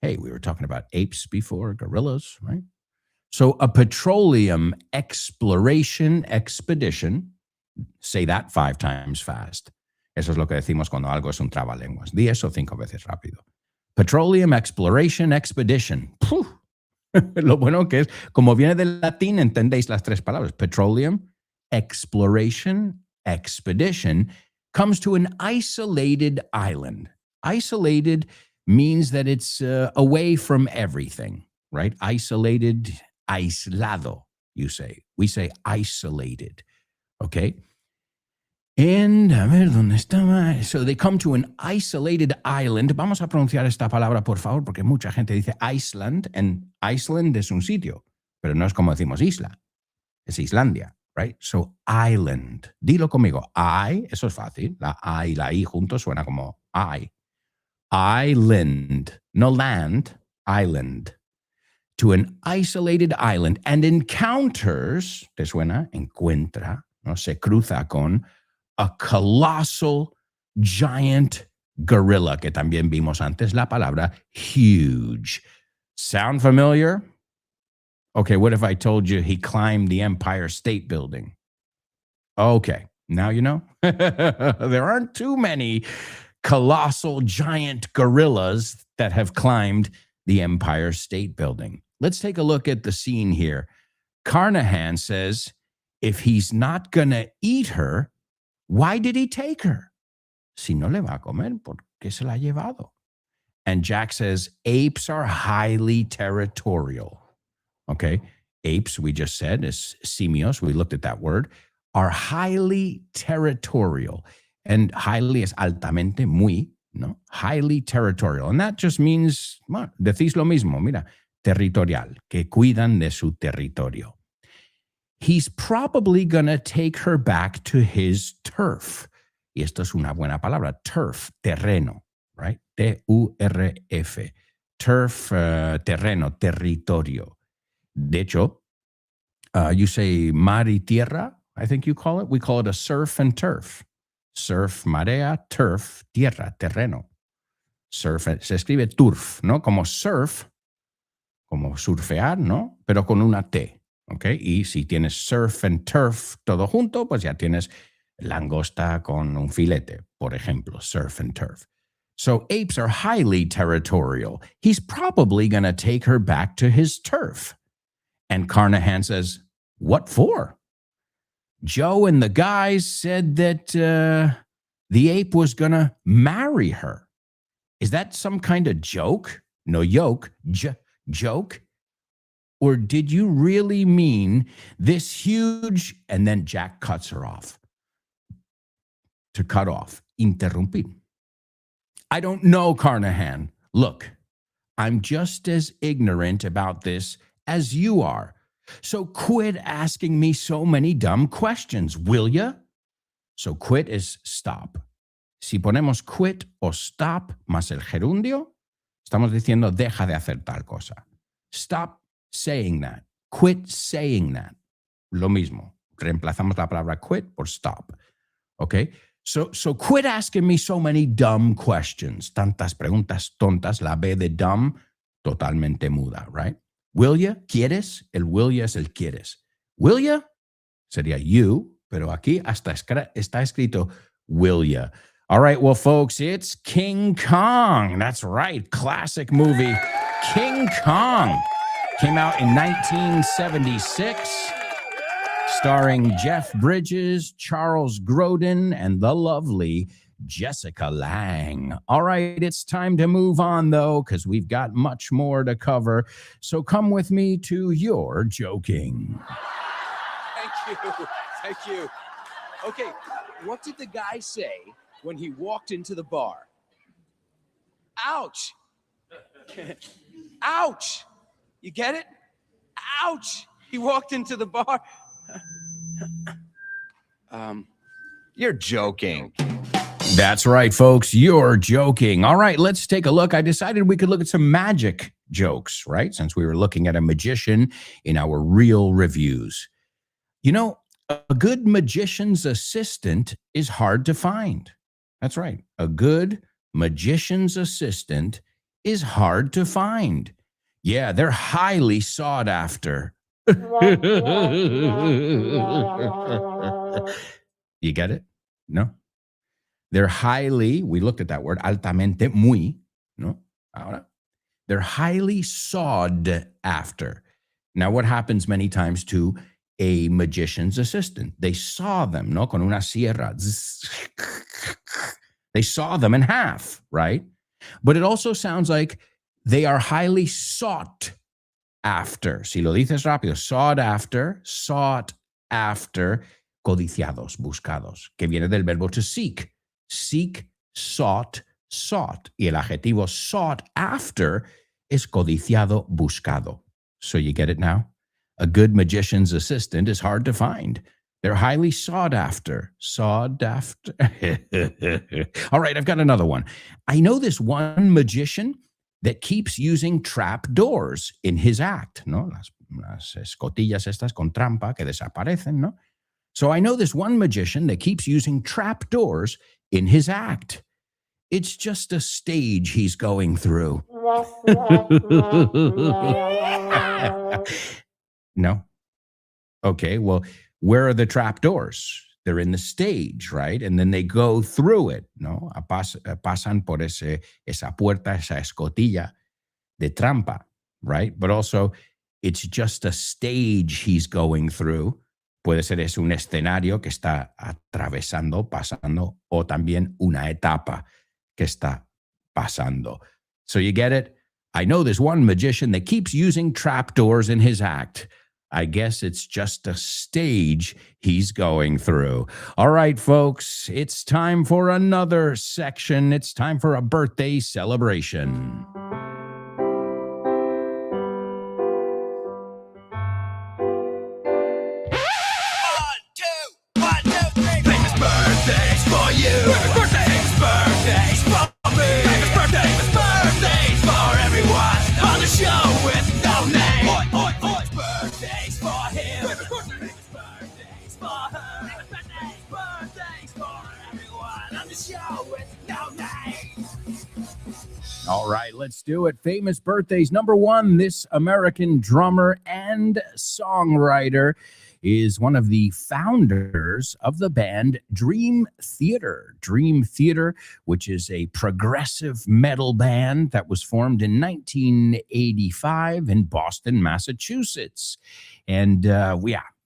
Hey, we were talking about apes before, gorillas, right? So a petroleum exploration expedition, say that 5 times fast. Eso es lo que decimos cuando algo es un trabalenguas. Di eso 5 veces rápido. Petroleum Exploration Expedition. Lo bueno que es, como viene del latín, entendéis las 3 palabras. Petroleum Exploration Expedition comes to an isolated island. Isolated means that it's away from everything, right? Isolated, aislado, you say. We say isolated, okay? And, a ver, ¿dónde estaba? So they come to an isolated island. Vamos a pronunciar esta palabra, por favor, porque mucha gente dice Iceland, and Iceland es un sitio, pero no es como decimos isla. Es Islandia, right? So, island. Dilo conmigo. I, eso es fácil. La A y la I juntos suena como I. island, no land, island, to an isolated island and encounters, ¿te suena? Encuentra, no se cruza con a colossal giant gorilla, que también vimos antes la palabra huge. Sound familiar? Okay, what if I told you he climbed the Empire State Building? Okay, now you know. There aren't too many colossal giant gorillas that have climbed the Empire State Building. Let's take a look at the scene here. Carnahan says, if he's not going to eat her, why did he take her? Si no le va a comer, ¿por qué se la ha llevado? And Jack says, apes are highly territorial. Okay, apes, we just said, is simios, we looked at that word, are highly territorial. And highly es altamente, muy, ¿no? Highly territorial. And that just means, bueno, decís lo mismo, mira, territorial, que cuidan de su territorio. He's probably going to take her back to his turf. Y esto es una buena palabra, turf, terreno, right? T-U-R-F. Turf, terreno, territorio. De hecho, you say mar y tierra, I think you call it. We call it a surf and turf. Surf, marea, turf, tierra, terreno. Surf, se escribe turf, ¿no? Como surf, como surfear, ¿no? Pero con una T, ¿ok? Y si tienes surf and turf todo junto, pues ya tienes langosta con un filete, por ejemplo, surf and turf. So apes are highly territorial. He's probably going to take her back to his turf. And Carnahan says, what for? Joe and the guys said that the ape was going to marry her. Is that some kind of joke? No yoke, joke? Or did you really mean this huge? And then Jack cuts her off. To cut off, interrumpir. I don't know, Carnahan. Look, I'm just as ignorant about this as you are. So quit asking me so many dumb questions, will ya? So quit is stop. Si ponemos quit o stop más el gerundio, estamos diciendo deja de hacer tal cosa. Stop saying that. Quit saying that. Lo mismo. Reemplazamos la palabra quit por stop. Okay? So quit asking me so many dumb questions. Tantas preguntas tontas. La B de dumb, totalmente muda, right? Will ya? ¿Quieres? El will ya es el quieres. Will ya? Sería you, pero aquí hasta está escrito will ya. All right, well, folks, it's King Kong. That's right, classic movie. King Kong came out in 1976, starring Jeff Bridges, Charles Grodin, and the lovely Jessica Lange. All right, it's time to move on, though, because we've got much more to cover. So come with me to your joking. Thank you. Thank you. Okay, what did the guy say when he walked into the bar? Ouch. Ouch. You get it? Ouch. He walked into the bar. You're joking. That's right, folks. You're joking. All right, let's take a look. I decided we could look at some magic jokes, right? Since we were looking at a magician in our real reviews. You know, a good magician's assistant is hard to find. That's right. A good magician's assistant is hard to find. Yeah, they're highly sought after. You get it? No? They're highly, we looked at that word, altamente, muy, no? Ahora, they're highly sought after. Now, what happens many times to a magician's assistant? They saw them, no? Con una sierra. They saw them in half, right? But it also sounds like they are highly sought after. Si lo dices rápido, sought after, codiciados, buscados, que viene del verbo to seek. Seek, sought. Y el adjetivo sought after es codiciado, buscado. So you get it now? A good magician's assistant is hard to find. They're highly sought after. Sought after. All right, I've got another one. I know this one magician that keeps using trap doors in his act, ¿no? Las escotillas estas con trampa que desaparecen, ¿no? So I know this one magician that keeps using trap doors in his act. It's just a stage he's going through. No? Okay, well, where are the trap doors? They're in the stage, right? And then they go through it, ¿no? Pasan por esa puerta, esa escotilla de trampa, right? But also, it's just a stage he's going through. Puede ser es un escenario que está atravesando, pasando, o también una etapa que está pasando. So you get it? I know there's one magician that keeps using trapdoors in his act. I guess it's just a stage he's going through. All right, folks, it's time for another section. It's time for a birthday celebration. Famous birthdays for you. Famous birthdays for me. Famous birthdays for everyone on the show with no name. Famous birthdays for him. Famous birthdays for her. Famous birthdays for everyone on the show with no name. All right, let's do it. Famous birthdays. Number one, this American drummer and songwriter is one of the founders of the band Dream Theater. Dream Theater, which is a progressive metal band that was formed in 1985 in Boston, Massachusetts. And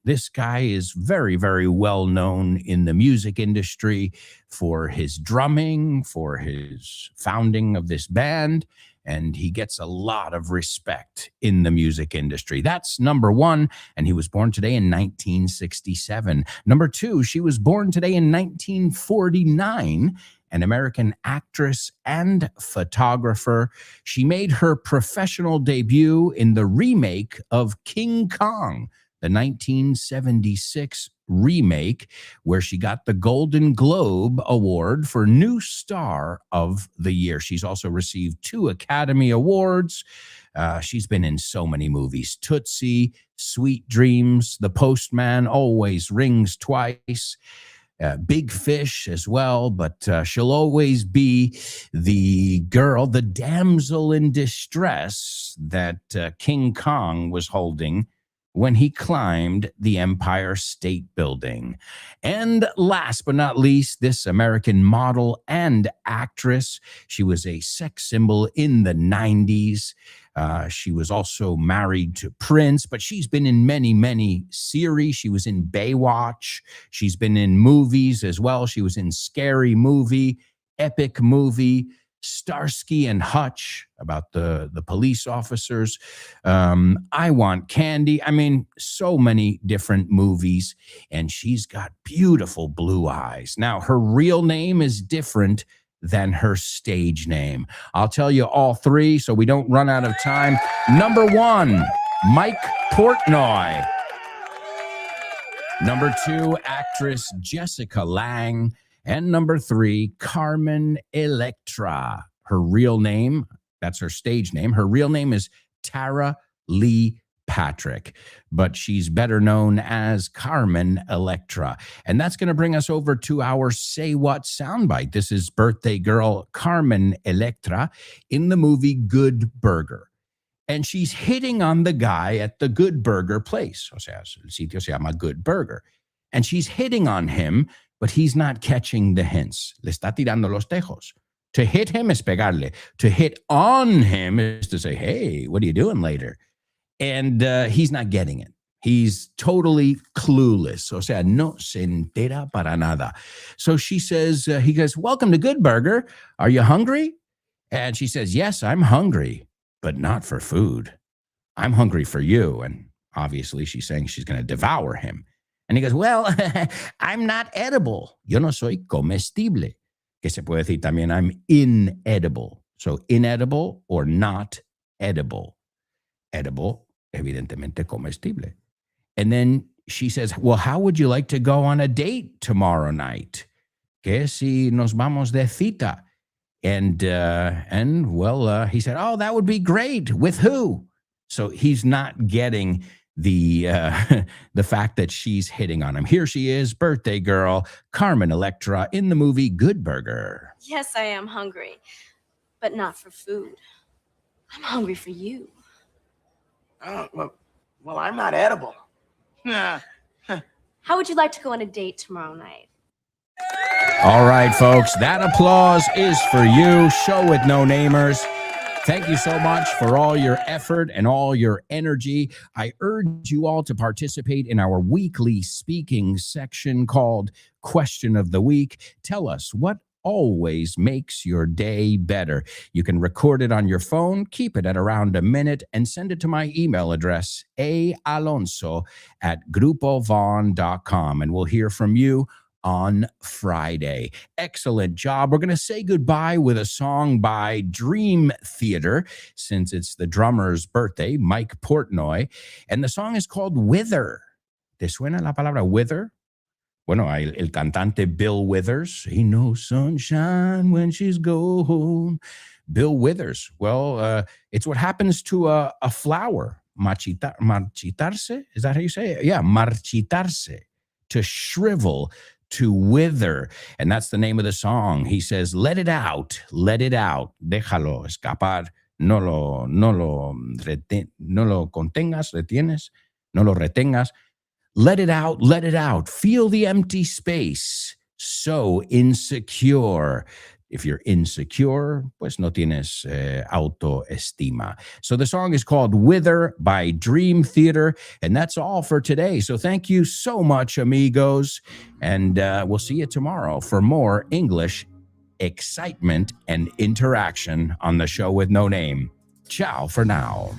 this guy is very, very well known in the music industry for his drumming, for his founding of this band, and he gets a lot of respect in the music industry. That's number one, and he was born today in 1967. Number two, she was born today in 1949, an American actress and photographer. She made her professional debut in the remake of King Kong, the 1976 remake, where she got the Golden Globe Award for New Star of the Year. She's also received 2 Academy Awards. She's been in so many movies: Tootsie, Sweet Dreams, The Postman Always Rings Twice, Big Fish as well, but she'll always be the girl, the damsel in distress that King Kong was holding when he climbed the Empire State Building. And last but not least, this American model and actress. She was a sex symbol in the 90s. She was also married to Prince, but she's been in many, many series. She was in Baywatch. She's been in movies as well. She was in Scary Movie, Epic Movie, Starsky and Hutch, about the police officers. I Want Candy. I mean, so many different movies. And she's got beautiful blue eyes. Now, her real name is different than her stage name. I'll tell you all 3 so we don't run out of time. Number 1, Mike Portnoy. Number 2, actress Jessica Lange. And number 3, Carmen Electra. Her real name, that's her stage name. Her real name is Tara Lee Patrick, but she's better known as Carmen Electra. And that's going to bring us over to our Say What soundbite. This is birthday girl Carmen Electra in the movie Good Burger. And she's hitting on the guy at the Good Burger place. O sea, el sitio se llama Good Burger. And she's hitting on him, but he's not catching the hints. Le está tirando los tejos. To hit him es pegarle. To hit on him is to say, hey, what are you doing later? And he's not getting it. He's totally clueless. O sea, no se entera para nada. So she says, he goes, welcome to Good Burger. Are you hungry? And she says, yes, I'm hungry, but not for food. I'm hungry for you. And obviously she's saying she's going to devour him. And he goes, well, I'm not edible. Yo no soy comestible. Que se puede decir también, I'm inedible. So inedible or not edible. Edible, evidentemente comestible. And then she says, well, how would you like to go on a date tomorrow night? Que si nos vamos de cita? And he said, oh, that would be great. With who? So he's not getting the the fact that she's hitting on him. Here she is, birthday girl, Carmen Electra in the movie Good Burger. Yes, I am hungry, but not for food. I'm hungry for you. Well, I'm not edible. How would you like to go on a date tomorrow night? All right, folks, that applause is for you. Show with no namers. Thank you so much for all your effort and all your energy. I urge you all to participate in our weekly speaking section called Question of the Week. Tell us what always makes your day better. You can record it on your phone, keep it at around a minute, and send it to my email address, aalonso@grupovon.com, and we'll hear from you on Friday. Excellent job. We're going to say goodbye with a song by Dream Theater, since it's the drummer's birthday, Mike Portnoy, and the song is called Wither. ¿Te suena la palabra wither? Bueno, el cantante Bill Withers, ain't no sunshine when she's gone. Bill Withers. Well, it's what happens to a flower. Marchitarse? Is that how you say it? Yeah, marchitarse. To shrivel, to wither. And that's the name of the song. He says, let it out, déjalo escapar, no lo contengas, retienes, no lo retengas. Let it out, feel the empty space. So insecure. If you're insecure, pues no tienes autoestima. So the song is called Wither by Dream Theater, and that's all for today. So thank you so much, amigos, and we'll see you tomorrow for more English excitement and interaction on the show with no name. Ciao for now.